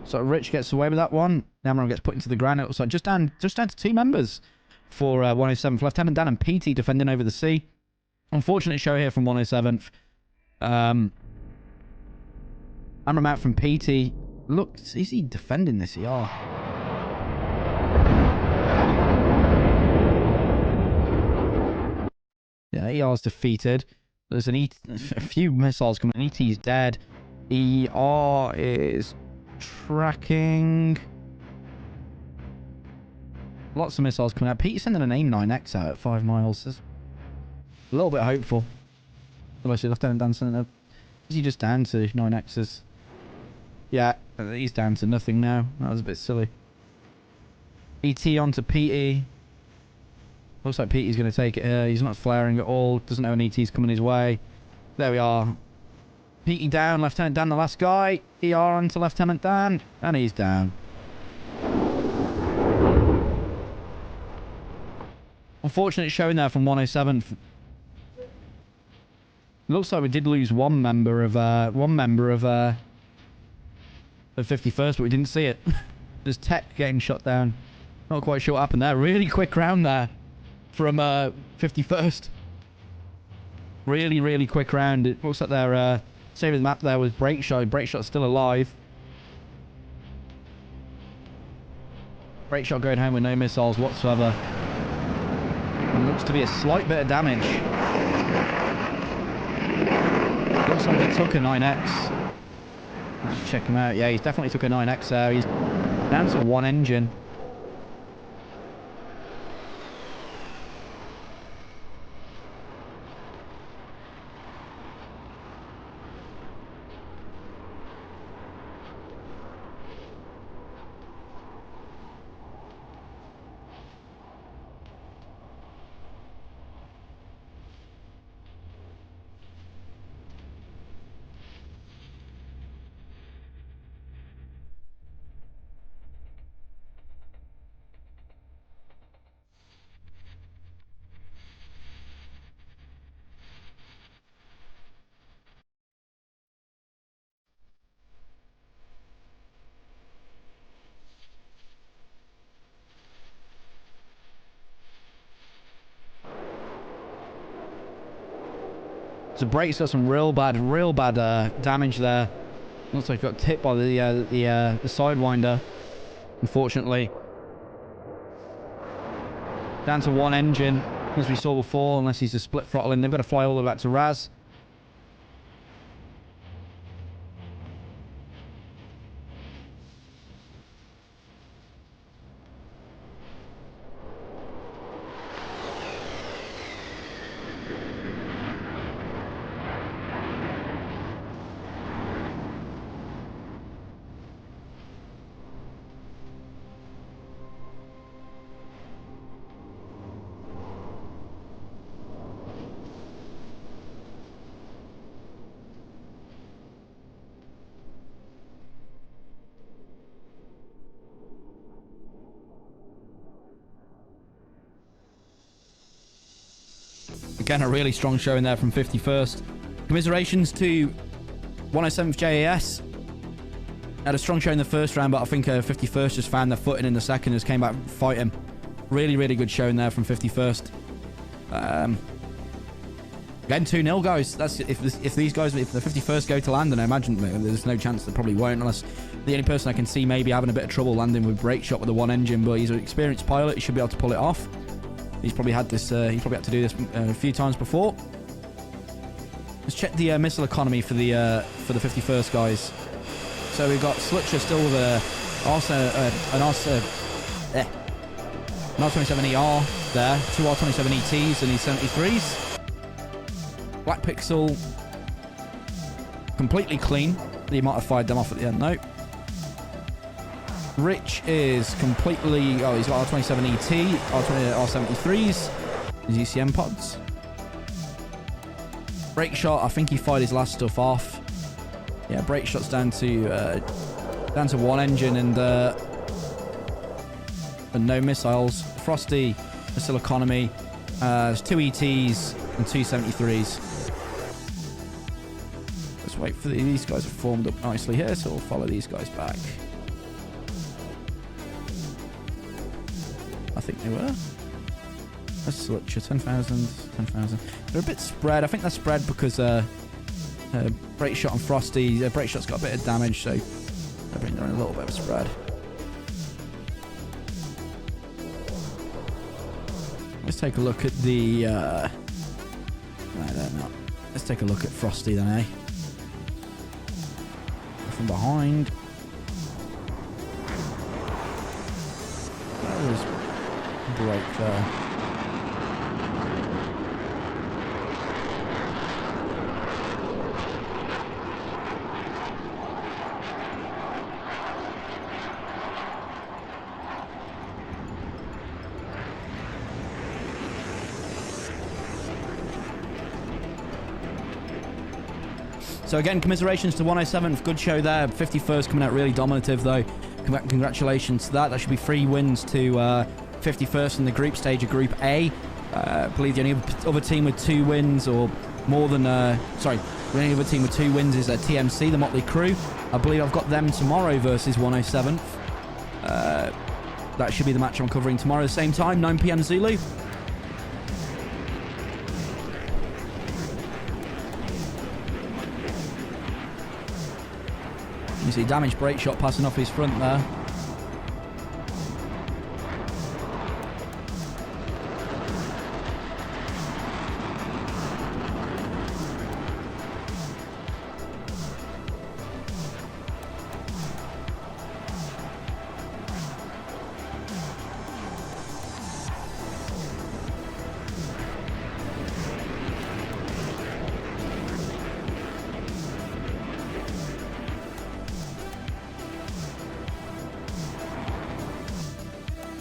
So Rich gets away with that one. The AMRAM gets put into the ground. It looks like just down to 2 members for 107th. Lieutenant Dan and PT defending over the sea. Unfortunate show here from 107th. AMRAM out from PT. Look, is he defending this ER? Yeah, ER's defeated. There's a few missiles coming. ET's dead. ER is tracking. Lots of missiles coming out. Pete's sending an AIM-9X out at 5 miles. That's a little bit hopeful. Obviously, Lieutenant Dan sending a... Is he just down to 9Xs? Yeah, he's down to nothing now. That was a bit silly. ET onto PT. Looks like PT's going to take it here. He's not flaring at all. Doesn't know an ET's coming his way. There we are. PT down. Lieutenant Dan, the last guy. ER onto Lieutenant Dan. And he's down. Unfortunate showing there from 107th. Looks like we did lose one member of 51st, but we didn't see it. There's Tech getting shot down. Not quite sure what happened there. Really quick round there from 51st. Really, really quick round. It looks like they're saving the map there with brake shot. Brake shot's still alive. Brake shot going home with no missiles whatsoever. And looks to be a slight bit of damage. Looks like he took a 9X. Let's check him out. Yeah, he's definitely took a 9X there. He's down to 1 engine. So Brake's got some real bad damage there. Looks like he got hit by the Sidewinder, unfortunately. Down to 1 engine, as we saw before, unless he's a split throttling. They've got to fly all the way back to Raz. Again, a really strong showing there from 51st. Commiserations to 107th JAS. Had a strong show in the first round, but I think 51st just found their footing in the second and came back fighting. Really, really good showing there from 51st. Again, 2-0, guys. That's if the 51st go to land, and I imagine there's no chance they probably won't, unless the only person I can see maybe having a bit of trouble landing with brake shot with the 1 engine, but he's an experienced pilot. He should be able to pull it off. He's probably had this. He's probably had to do this a few times before. Let's check the missile economy for the 51st guys. So we've got Slutcher still with An R27ER there. 2 R27ETs and E73s. Black Pixel. Completely clean. He might have fired them off at the end. Nope. Rich is completely... Oh, he's got R27ET, R73s, his ECM pods. Brake shot, I think he fired his last stuff off. Yeah, brake shot's down to one engine and no missiles. Frosty, missile economy. There's 2 ETs and 2 73s. Let's wait for these guys are formed up nicely here, so we'll follow these guys back. I think they were. Let's look. 10,000, 10,000. They're a bit spread. I think they're spread because brake shot on Frosty. Brake shot's got a bit of damage, so they're in a little bit of a spread. Let's take a look at the... no, they're not. Let's take a look at Frosty then, eh? From behind. That was break there. So again, commiserations to 107th. Good show there. 51st coming out really dominative though. Congratulations to that. That should be 3 wins to 51st in the group stage of Group A. I believe the only other team with 2 wins or more than... the only other team with 2 wins is TMC, the Motley Crew. I believe I've got them tomorrow versus 107th. That should be the match I'm covering tomorrow at the same time, 9 PM Zulu. You see damaged brake shot passing off his front there.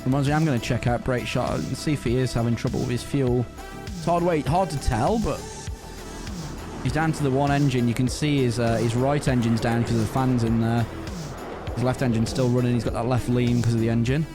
Reminds me, I'm going to check out brake shot and see if he is having trouble with his fuel. It's hard to tell, but he's down to the one engine. You can see his right engine's down because of the fans in there. His left engine's still running. He's got that left lean because of the engine.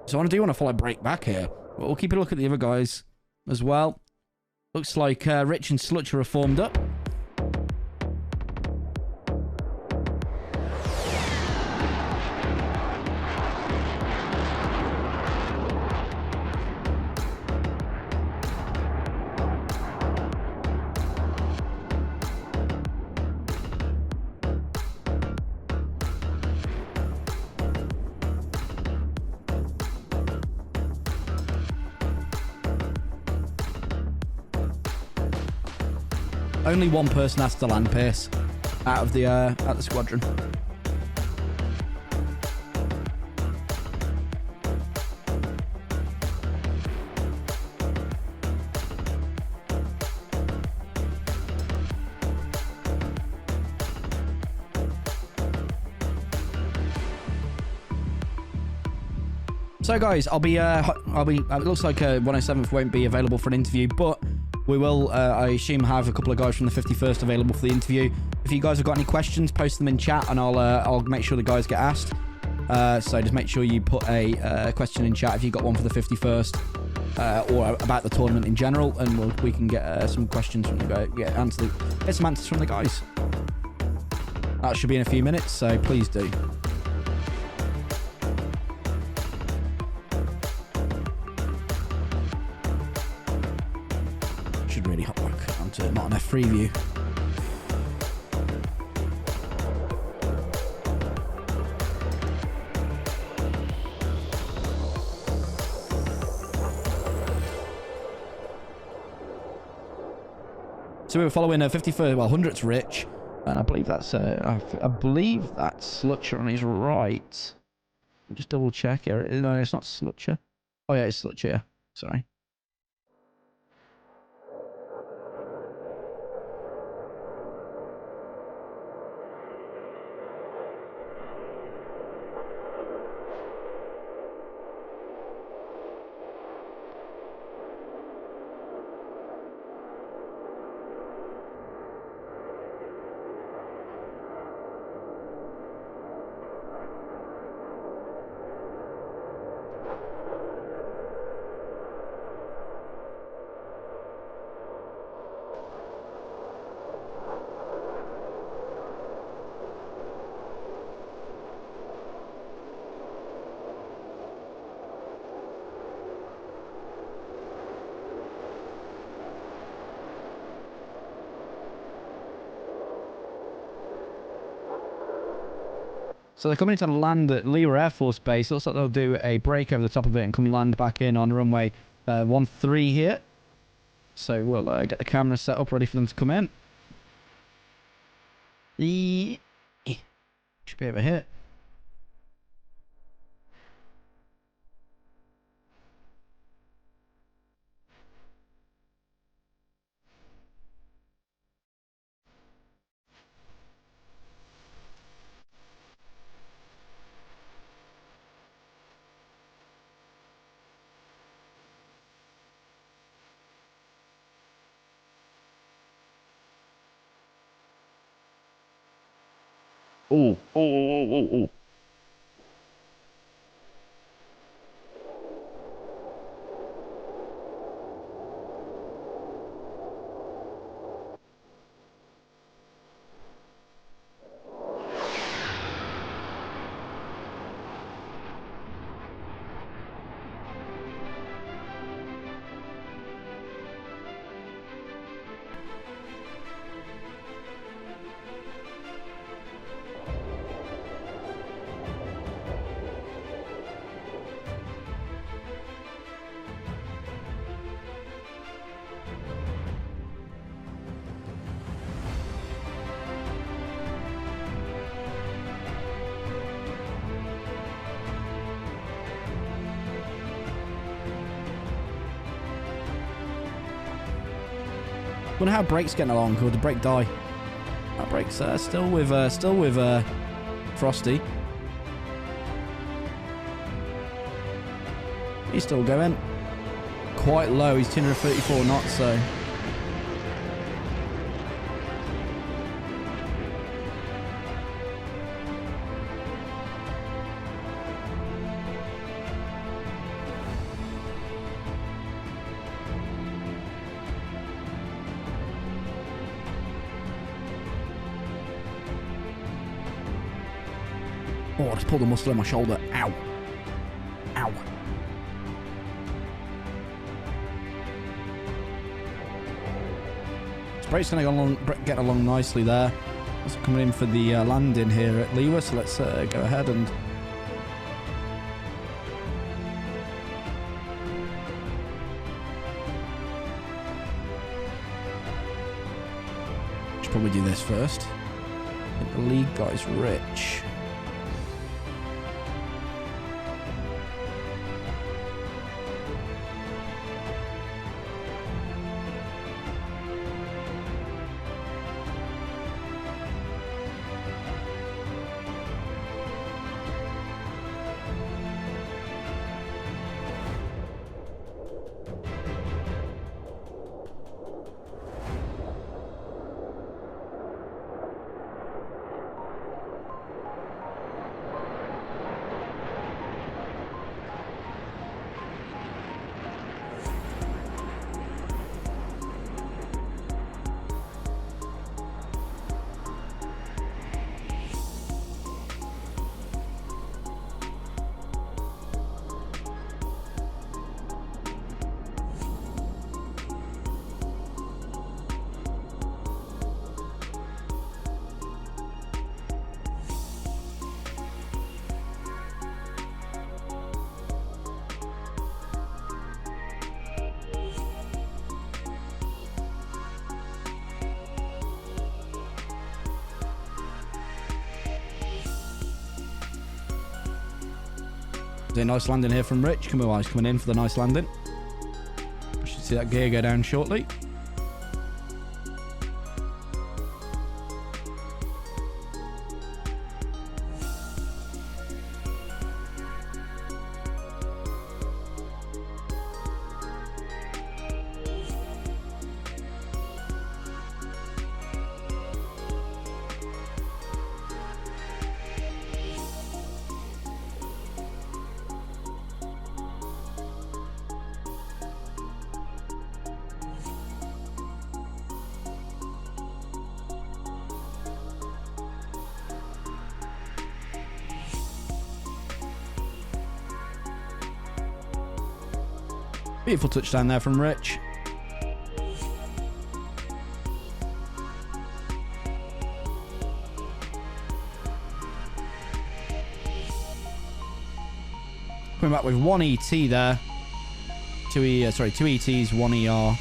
So I do want to follow break back here. But we'll keep a look at the other guys as well. Looks like Rich and Slutcher are formed up. Only one person has to land pace out of the squadron. So guys, I'll be, it looks like 107th won't be available for an interview, but we will, I assume, have a couple of guys from the 51st available for the interview. If you guys have got any questions, post them in chat, and I'll make sure the guys get asked. So just make sure you put a question in chat if you've got one for the 51st, or about the tournament in general, and we can get some questions from the guys, get some answers from the guys. That should be in a few minutes, so please do. Should really hop back onto not an F3 view. So we were following a 51st, well, 100's Rich, and I believe that's Slutcher on his right. Just double check here. No, it's not Slutcher. Oh yeah, it's Slutcher. Yeah. Sorry. So they're coming to land at Lewa Air Force Base. Looks like they'll do a break over the top of it and come land back in on runway 13 here. So we'll get the camera set up ready for them to come in. Should be over here. Oh. Wonder how Brake's getting along. Or did Brake die? That Brake's still with Frosty. He's still going. Quite low. He's 234 knots, so. Oh, I just pulled a muscle in my shoulder. Ow. Ow. Sprake's going to get along nicely there. Also coming in for the landing here at Lewa, so let's go ahead and... Should probably do this first. I think the lead guy's Rich. A nice landing here from Rich. He's coming in for the nice landing. Should see that gear go down shortly. Beautiful touchdown there from Rich. Coming back with 1 ET there. 2 ETs, 1 ER.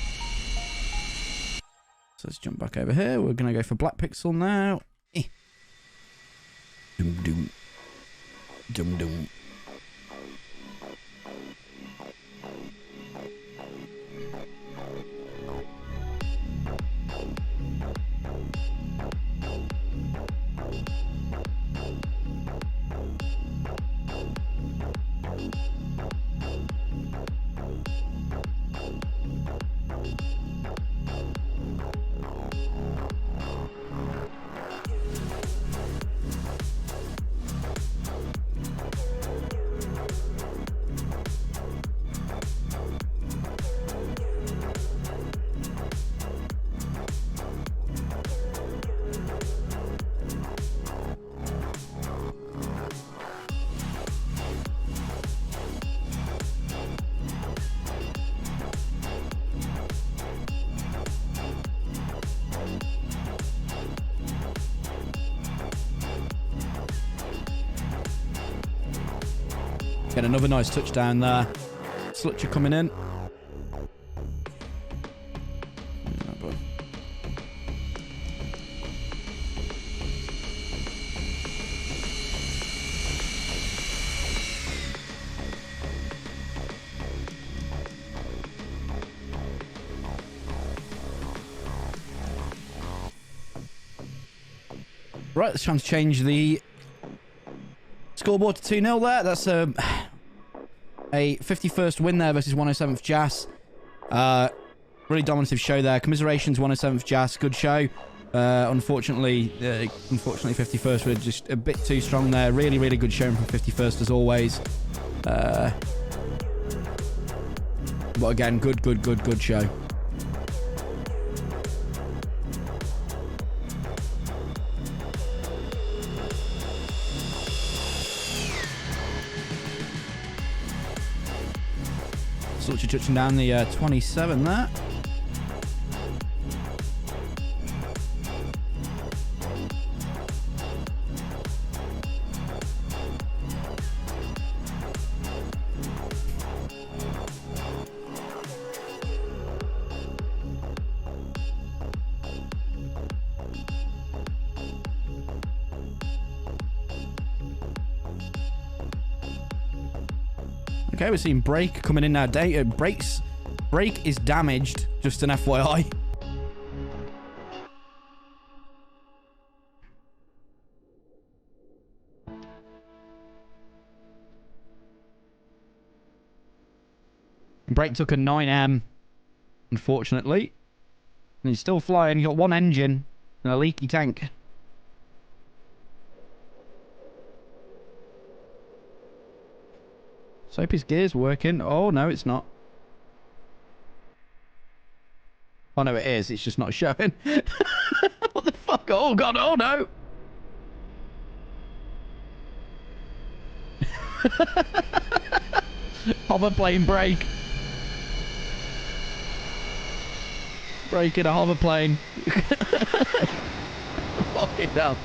So let's jump back over here. We're going to go for Black Pixel now. Dum dum. Dum dum. Get another nice touchdown there. Slutcher coming in. Right, let's try to change the scoreboard to 2-0 there. That's a 51st win there versus 107th Jas. Really dominative show there. Commiserations, 107th Jas. Good show. Unfortunately, 51st were just a bit too strong there. Really, really good showing from 51st as always. But again, good show. Slutcher touching down the 27 there. Okay, we're seeing Break coming in now. Break is damaged, just an FYI. Break took a 9M, unfortunately. And he's still flying. He's got one engine and a leaky tank. So hope his gear's working. Oh, no, it's not. Oh, no, it is. It's just not showing. What the fuck? Oh, God. Oh, no. Hoverplane break. Break in a hoverplane. Fucking hell.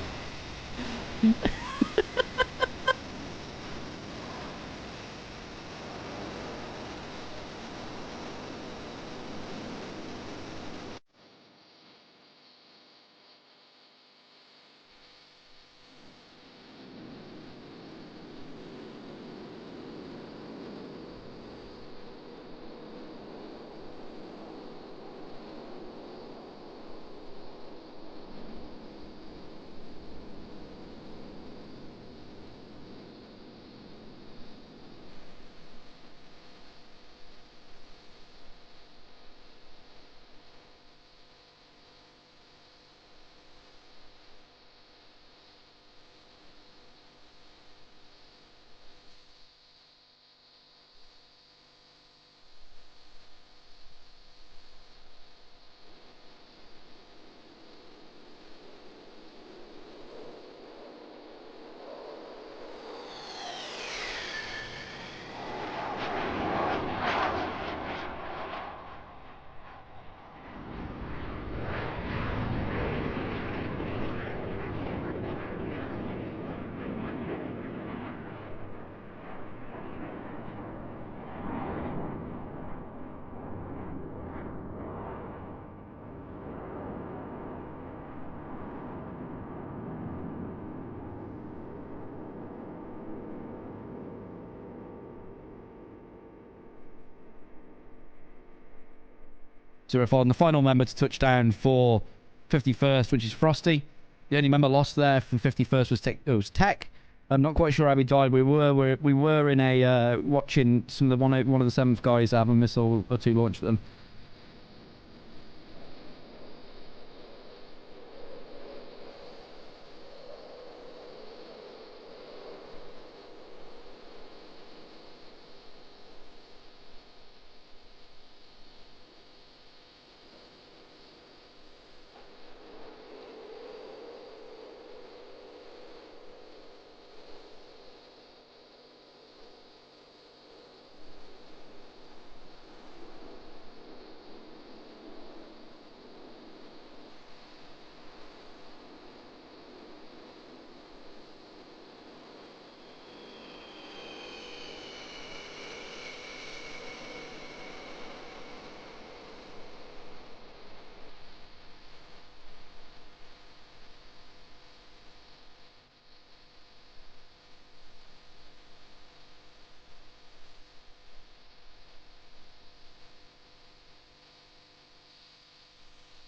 and the final member to touch down for 51st, which is Frosty. The only member lost there from 51st was Tech. I'm not quite sure how he died. We were in a watching some of the one of the 7th guys have a missile or two launched at them.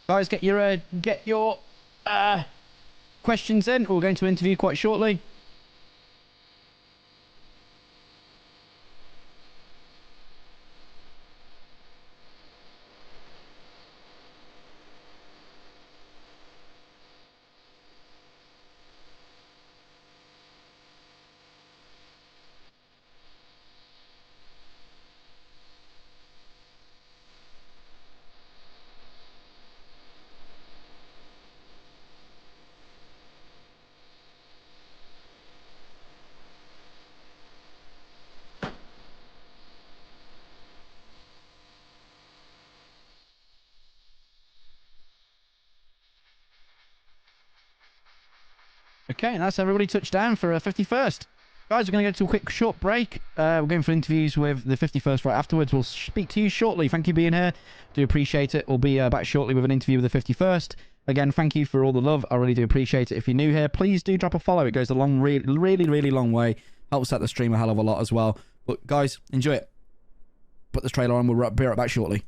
Guys, get your questions in. We're going to interview quite shortly. Okay, and that's everybody touched down for 51st. Guys, we're going to go to a quick short break. We're going for interviews with the 51st right afterwards. We'll speak to you shortly. Thank you for being here. Do appreciate it. We'll be back shortly with an interview with the 51st. Again, thank you for all the love. I really do appreciate it. If you're new here, please do drop a follow. It goes a long, really long way. Helps out the stream a hell of a lot as well. But guys, enjoy it. Put this trailer on. We'll be right back shortly.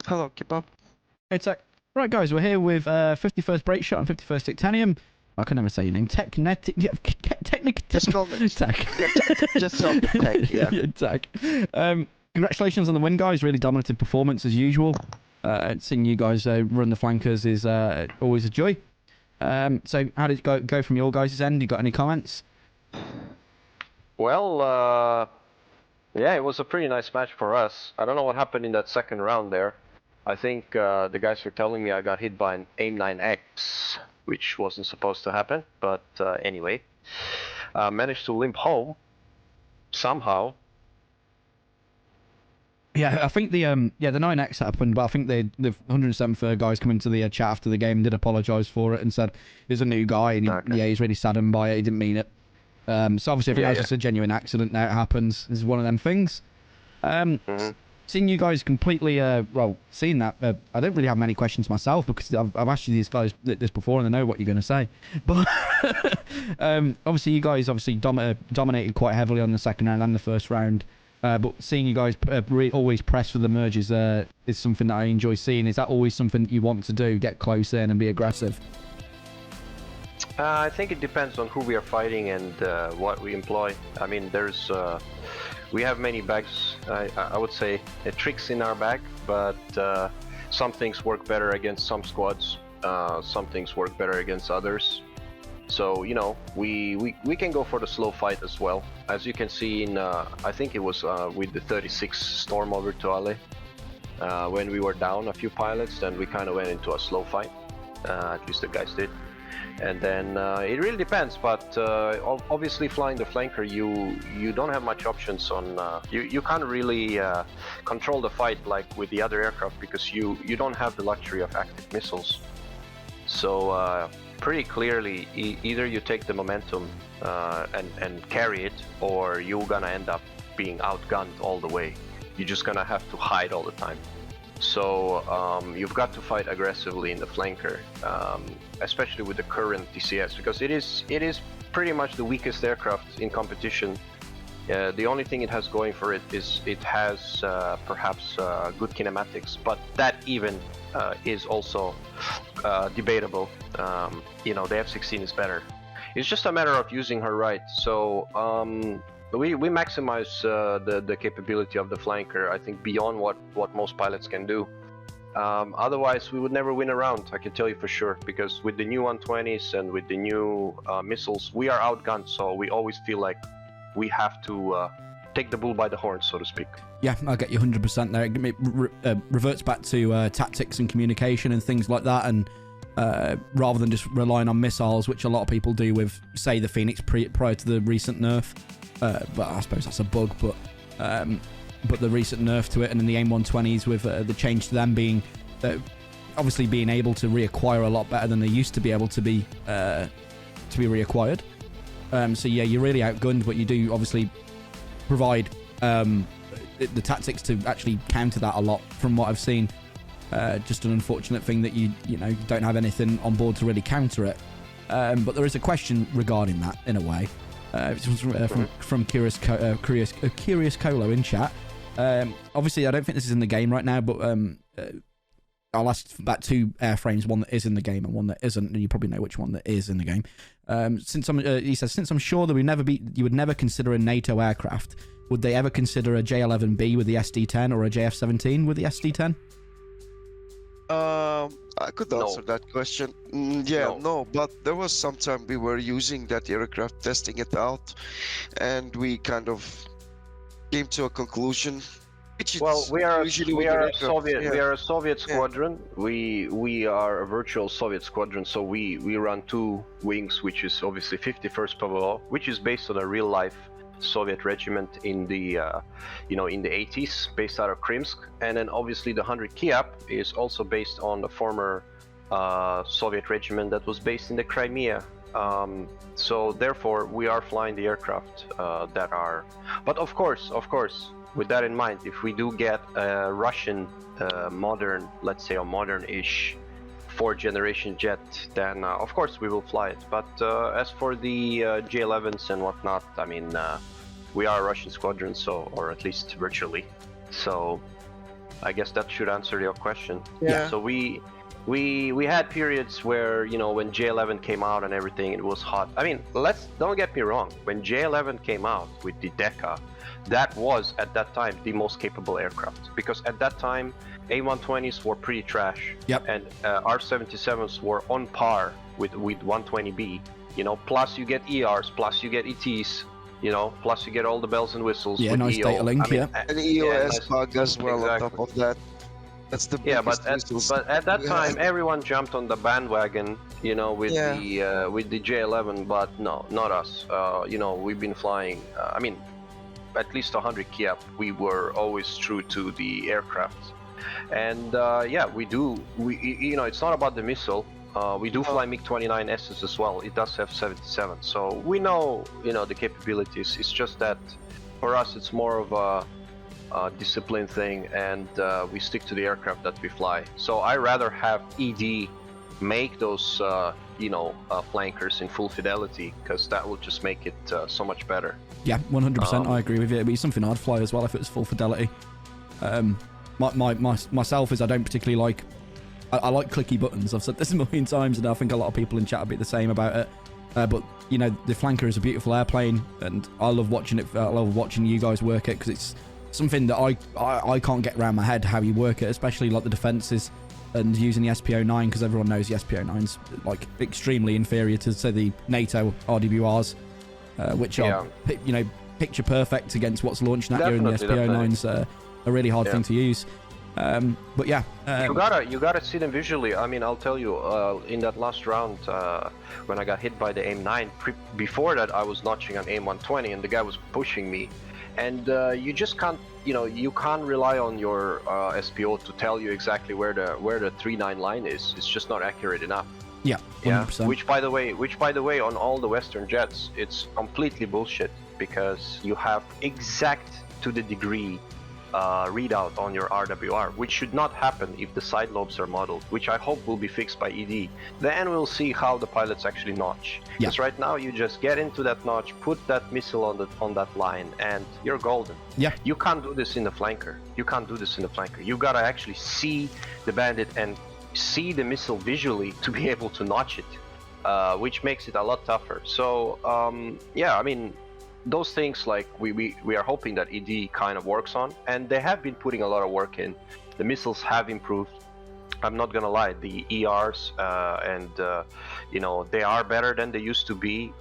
Hello, Kebab. Hey, Tech. Right, guys, we're here with 51st Break Shot and 51st Titanium. I can never say your name. Technic. Just call me Tech. Just call me Tech, yeah. Tech. Congratulations on the win, guys. Really dominative performance as usual. Seeing you guys run the flankers is always a joy. So, how did it go from your guys' end? You got any comments? Well, yeah, it was a pretty nice match for us. I don't know what happened in that second round there. I think the guys were telling me I got hit by an AIM-9X, which wasn't supposed to happen, but anyway. Managed to limp home, somehow. Yeah, I think the 9X happened, but I think the 107th guys come into the chat after the game and did apologise for it and said he's a new guy and he's really saddened by it. He didn't mean it. So obviously, if it was just a genuine accident, now it happens. This is one of them things. Seeing you guys completely, seeing that, I don't really have many questions myself because I've asked you these guys this before and I know what you're going to say. But obviously, you guys dominated quite heavily on the second round and the first round. But seeing you guys always press for the merges is something that I enjoy seeing. Is that always something that you want to do, get close in and be aggressive? I think it depends on who we are fighting and what we employ. I mean, we have many bags, I would say, tricks in our bag, but some things work better against some squads, some things work better against others. So, you know, we can go for the slow fight as well. As you can see in, I think it was with the 36 storm over to Ale, when we were down a few pilots, then we kind of went into a slow fight, at least the guys did. And then it really depends, but obviously flying the flanker, you don't have much options on, you can't really control the fight like with the other aircraft, because you don't have the luxury of active missiles. So pretty clearly, either you take the momentum and carry it, or you're gonna end up being outgunned all the way. You're just gonna have to hide all the time. So you've got to fight aggressively in the flanker, especially with the current DCS, because it is pretty much the weakest aircraft in competition. The only thing it has going for it is it has perhaps good kinematics, but that even is also debatable. You know, the F-16 is better. It's just a matter of using her right. So we maximize the capability of the flanker, I think, beyond what most pilots can do. Otherwise, we would never win a round, I can tell you for sure, because with the new 120s and with the new missiles, we are outgunned, so we always feel like we have to take the bull by the horns, so to speak. Yeah, I get you 100% there. It reverts back to tactics and communication and things like that, and rather than just relying on missiles, which a lot of people do with, say, the Phoenix prior to the recent nerf. But I suppose that's a bug, but the recent nerf to it, and then the AIM-120s with the change to them being obviously being able to reacquire a lot better than they used to be able to be reacquired. So yeah, you're really outgunned, but you do obviously provide the tactics to actually counter that a lot from what I've seen. Just an unfortunate thing that you know don't have anything on board to really counter it. But there is a question regarding that in a way. From Curious Colo in chat. Obviously, I don't think this is in the game right now, but I'll ask about two airframes, one that is in the game and one that isn't, and you probably know which one that is in the game. He says, since I'm sure that you would never consider a NATO aircraft, would they ever consider a J11B with the SD-10 or a JF-17 with the SD-10? I could answer that question. No, but there was some time we were using that aircraft, testing it out, and we kind of came to a conclusion. Well, we are a Soviet squadron. We are a virtual Soviet squadron, so we run two wings, which is obviously 51st PVO, which is based on a real life Soviet regiment in the in the 80s, based out of Krimsk, and then obviously the 100 KIAP is also based on the former Soviet regiment that was based in the Crimea. So therefore, we are flying the aircraft that are. But of course, with that in mind, if we do get a Russian modern, let's say a modern-ish 4th generation jet, then of course we will fly it. But as for the J11s and whatnot, I mean, we are a Russian squadron, so, or at least virtually. So I guess that should answer your question. Yeah. So we had periods where, you know, when J11 came out and everything, it was hot. I mean, don't get me wrong. When J11 came out with the Deca, that was at that time the most capable aircraft, because at that time A120s were pretty trash. Yep. And R77s were on par with 120B. You know, plus you get ERs, plus you get ETs. You know, plus you get all the bells and whistles. Yeah, with nice EO. data link. And EOS nice. bug as well. Exactly. On top of that. That's the but at that time everyone jumped on the bandwagon, you know, with the J11, but no, not us. You know, we've been flying. I mean, at least 100 KIAP. We were always true to the aircraft, and we do. You know, it's not about the missile. We do fly MiG-29Ss as well. It does have 77, so we know, you know, the capabilities. It's just that for us, it's more of a discipline thing, and we stick to the aircraft that we fly. So I rather have ED make those flankers in full fidelity, because that will just make it so much better. Yeah, 100%. I agree with you. It'd be something I'd fly as well if it was full fidelity. Myself is I don't particularly like. I like clicky buttons. I've said this a million times, and I think a lot of people in chat would be the same about it. But you know, the flanker is a beautiful airplane, and I love watching it. I love watching you guys work it, because something that I can't get around my head how you work it, especially like the defenses and using the SP09, because everyone knows the SP09's like extremely inferior to, say, the NATO RWRs, which are, you know, picture perfect against what's launching at you, and the SP09's a really hard thing to use. But yeah, you gotta see them visually. I mean, I'll tell you, in that last round, when I got hit by the AIM-9, before that I was notching an AIM-120 and the guy was pushing me, and you just can't, you know, you can't rely on your SPO to tell you exactly where the 3-9 line is. It's just not accurate enough. Yeah, 100%. Yeah. Which by the way, on all the Western jets, it's completely bullshit, because you have exact to the degree readout on your RWR, which should not happen if the side lobes are modeled, which I hope will be fixed by ED. Then we'll see how the pilots actually notch. Because right now you just get into that notch, put that missile on that line, and you're golden. Yeah. You can't do this in the flanker. You can't do this in the flanker. You gotta actually see the bandit and see the missile visually to be able to notch it, which makes it a lot tougher. So yeah, I mean, those things, like, we are hoping that ED kind of works on, and they have been putting a lot of work in. The missiles have improved. I'm not gonna lie, the ERs and you know, they are better than they used to be.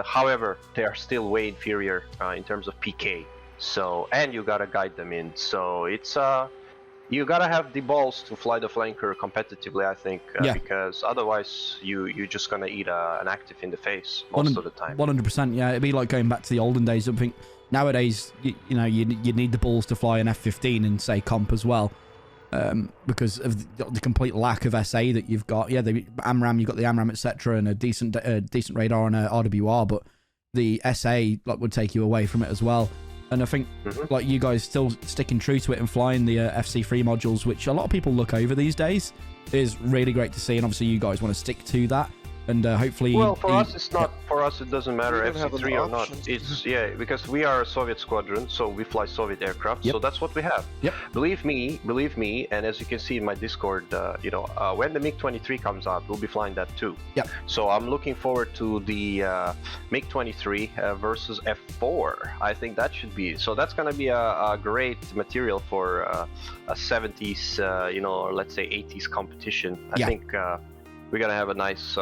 However, they are still way inferior in terms of PK. So, and you gotta guide them in. So it's you gotta have the balls to fly the flanker competitively, I think, because otherwise you're just gonna eat an active in the face most of the time. 100%, yeah. It'd be like going back to the olden days. I think nowadays, you know, you need the balls to fly an F-15 and, say, comp as well, because of the complete lack of SA that you've got. Yeah, the AMRAM, you've got the AMRAM, etc., and a decent radar and a RWR, but the SA like would take you away from it as well. And I think, like, you guys still sticking true to it and flying the FC3 modules, which a lot of people look over these days, is really great to see. And obviously, you guys want to stick to that. And hopefully... Well, for us, it's not... For us, it doesn't matter FC3 or not. It's, yeah, because we are a Soviet squadron, so we fly Soviet aircraft, so that's what we have. Believe me, and as you can see in my Discord, you know, when the MiG-23 comes out, we'll be flying that too. So I'm looking forward to the MiG-23 versus F4. I think that should be... So that's going to be a great material for a 70s, you know, or let's say 80s competition. I think... we're gonna have a nice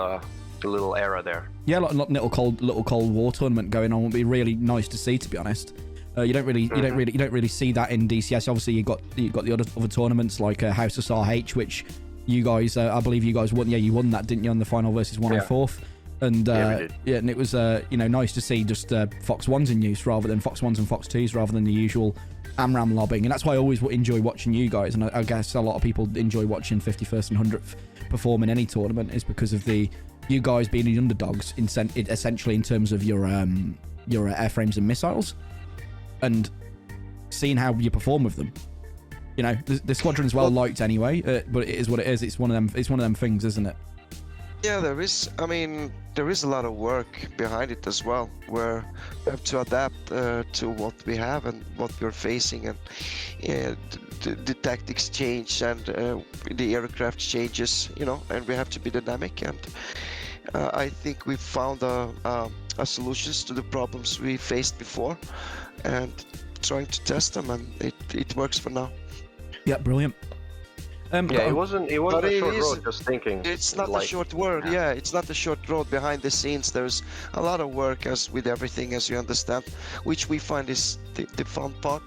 little era there. Yeah, like little cold war tournament going on would be really nice to see, to be honest. You don't really see that in DCS. Obviously, you've got the other tournaments like House of RH, which you guys, I believe you guys won. Yeah, you won that, didn't you, on the final versus 104th? And and it was you know, nice to see just Fox 1s in use rather than Fox 1s and Fox 2s rather than the usual AMRAM lobbing. And that's why I always enjoy watching you guys, and I guess a lot of people enjoy watching 51st and 100th perform in any tournament, is because of you guys being the underdogs essentially in terms of your airframes and missiles, and seeing how you perform with them. You know, the squadron's well liked anyway, but it is what it is. It's one of them things, isn't it? Yeah, there is. I mean, there is a lot of work behind it as well, where we have to adapt to what we have and what we're facing, and the tactics change and the aircraft changes, you know, and we have to be dynamic. And I think we found a solutions to the problems we faced before, and trying to test them, and it works for now. Yeah, brilliant. Yeah, it wasn't a short road, just thinking. It's not a short road, it's not a short road. Behind the scenes, there's a lot of work, as with everything, as you understand, which we find is the fun part.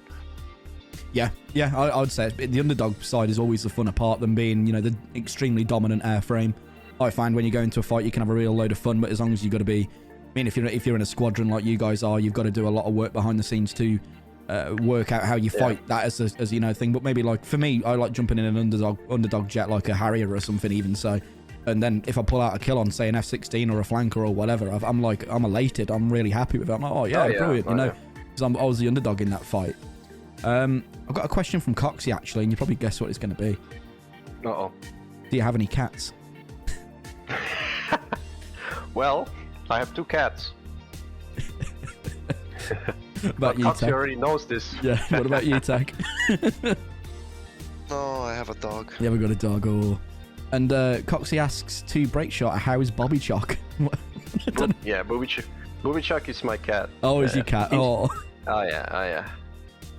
Yeah, I would say the underdog side is always the funner part than being, you know, the extremely dominant airframe. I find when you go into a fight, you can have a real load of fun, but as long as you've got to be... I mean, if you're in a squadron like you guys are, you've got to do a lot of work behind the scenes to work out how you fight that as you know thing. But maybe, like, for me, I like jumping in an underdog jet like a Harrier or something, even so, and then if I pull out a kill on, say, an F-16 or a flanker or whatever, I'm elated. I'm really happy with it. I'm like, brilliant, you know, because I was the underdog in that fight. I've got a question from Coxie, actually, and you probably guess what it's going to be. Uh-oh. Do you have any cats? Well, I have 2 cats. About you, Coxie already knows this. Yeah, what about you, Tag? No, I have a dog. You haven't got a dog, or... And Coxie asks, to break shot, how is Bobby Chock? Yeah, Bobby Chock is my cat. Oh, is your cat? Oh. Oh yeah.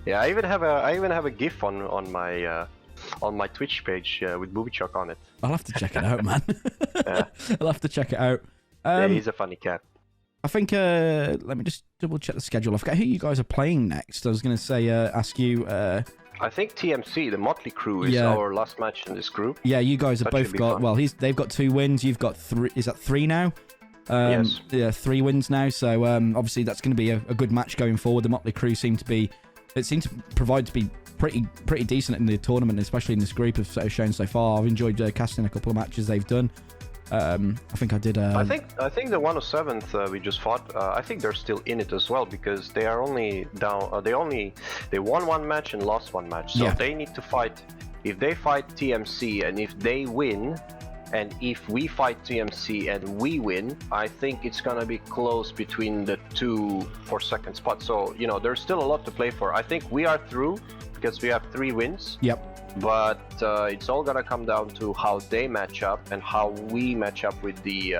Yeah, I even have a GIF on my Twitch page with Booby Chuck on it. I'll have to check it out, man. Yeah. I'll have to check it out. Yeah, he's a funny cat. I think, let me just double check the schedule. I forget who you guys are playing next. I was going to say, ask you. I think TMC, the Motley Crew, is our last match in this group. Yeah, you guys have both got, well, they've got 2 wins. You've got 3, is that 3 now? Yes. Yeah, 3 wins now. So, obviously, that's going to be a good match going forward. The Motley Crew seem to provide to be pretty decent in the tournament, especially in this group of shown so far. I've enjoyed casting a couple of matches they've done. I think I did. I think the 107th we just fought. I think they're still in it as well because they are only down. They won 1 match and lost 1 match. So they need to fight. If they fight TMC and if they win, and if we fight TMC and we win, I think it's gonna be close between the 2 for second spot. So there's still a lot to play for. I think we are through because we have 3 wins. Yep. But it's all gonna come down to how they match up and how we match up with the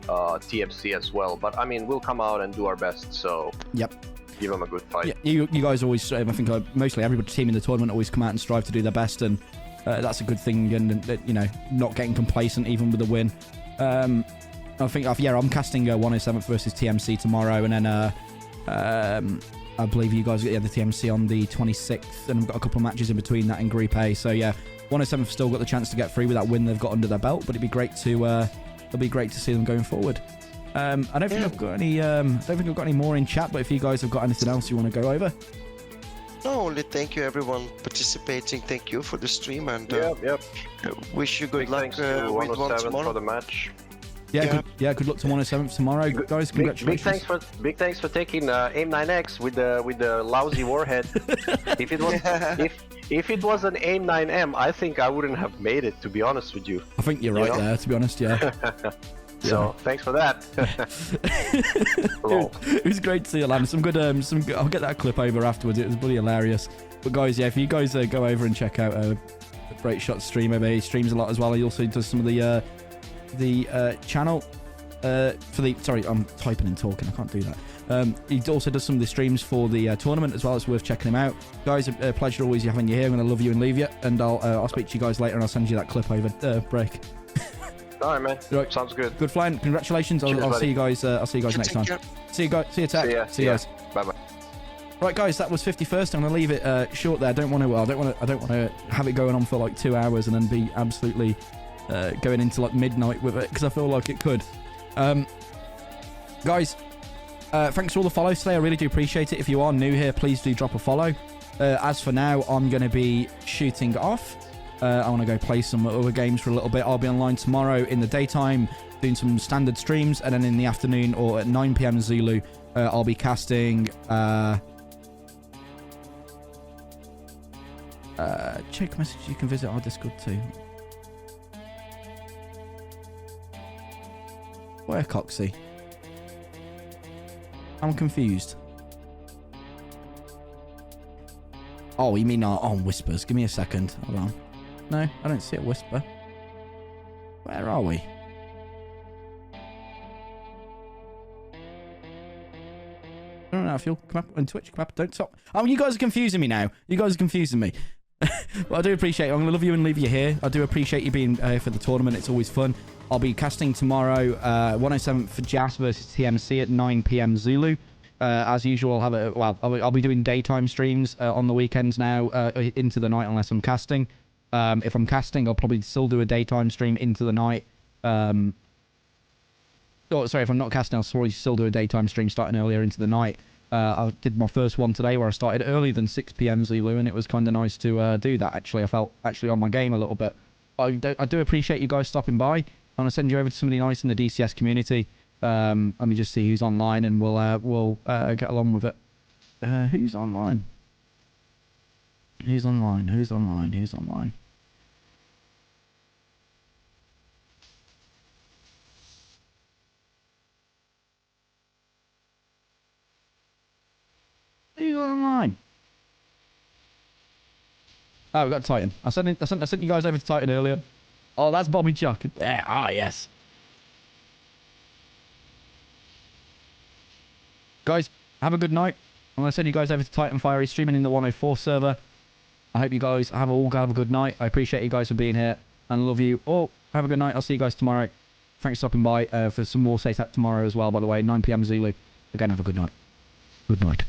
TFC as well. But I mean, we'll come out and do our best. So give them a good fight. Yeah, you guys always, I think mostly every team in the tournament always come out and strive to do their best, and that's a good thing. And not getting complacent even with a win. I think I'm casting 107th versus TMC tomorrow, and then I believe you guys get the TMC on the 26th, and we've got a couple of matches in between that in Group A. So yeah, 107th still got the chance to get through with that win they've got under their belt, but it'd be great to see them going forward. I don't think I've got any more in chat, but if you guys have got anything else you want to go over. No, only thank you everyone participating. Thank you for the stream, and wish you good luck with 107 tomorrow for the match. Yeah. Good luck to 107th tomorrow, guys. Congratulations. Big thanks for taking AIM-9X with the lousy warhead. If it was an AIM-9M, I think I wouldn't have made it, to be honest with you. I think you're right there, to be honest. Yeah. So thanks for that. It was great to see you, Alan. I'll get that clip over afterwards. It was bloody hilarious. But guys, if you guys go over and check out a Great Shot streamer, he streams a lot as well. He also does some of the channel for the. Sorry, I'm typing and talking. I can't do that. He also does some of the streams for the tournament as well. It's worth checking him out, guys. A pleasure always having you here. I'm gonna love you and leave you, and I'll speak to you guys later, and I'll send you that clip over break. All right, man. Right. Sounds good. Good flying. Congratulations. I'll see you guys. I'll see you guys next time. See you guys. See you, Tech. See you guys. Bye bye. Right, guys. That was 51st. I'm gonna leave it short there. I don't want to have it going on for like 2 hours and then be absolutely going into like midnight with it, because I feel like it could. Guys, thanks for all the follows today. I really do appreciate it. If you are new here, please do drop a follow. As for now, I'm going to be shooting off. I want to go play some other games for a little bit. I'll be online tomorrow in the daytime doing some standard streams, and then in the afternoon or at 9 p.m. Zulu, I'll be casting check messages. You can visit our Discord too. Where, Coxie? I'm confused. Oh, you mean on Whispers? Give me a second. Hold on. No, I don't see a Whisper. Where are we? I don't know if you'll come up on Twitch. Come up. Don't stop. Oh, you guys are confusing me now. You guys are confusing me. Well, I do appreciate it. I'm going to love you and leave you here. I do appreciate you being here for the tournament. It's always fun. I'll be casting tomorrow, 107 for Jas versus TMC at 9 p.m. Zulu. As usual, I'll be doing daytime streams on the weekends now into the night unless I'm casting. If I'm casting, I'll probably still do a daytime stream into the night. If I'm not casting, I'll probably still do a daytime stream starting earlier into the night. I did my first one today where I started earlier than 6 p.m. Zulu, and it was kind of nice to do that, actually. I felt actually on my game a little bit. I do appreciate you guys stopping by. I'm going to send you over to somebody nice in the DCS community. Let me just see who's online, and we'll get along with it. Who's online? Who's online? Who's online? Who's online? Who's online? Oh, we got Titan. I sent you guys over to Titan earlier. Oh, that's Bobby Chuck. Yeah, yes. Guys, have a good night. I'm going to send you guys over to Titan Fire. He's streaming in the 104 server. I hope you guys all have a good night. I appreciate you guys for being here. And love you all. Have a good night. I'll see you guys tomorrow. Thanks for stopping by for some more SATAC tomorrow as well, by the way. 9 PM Zulu. Again, have a good night. Good night.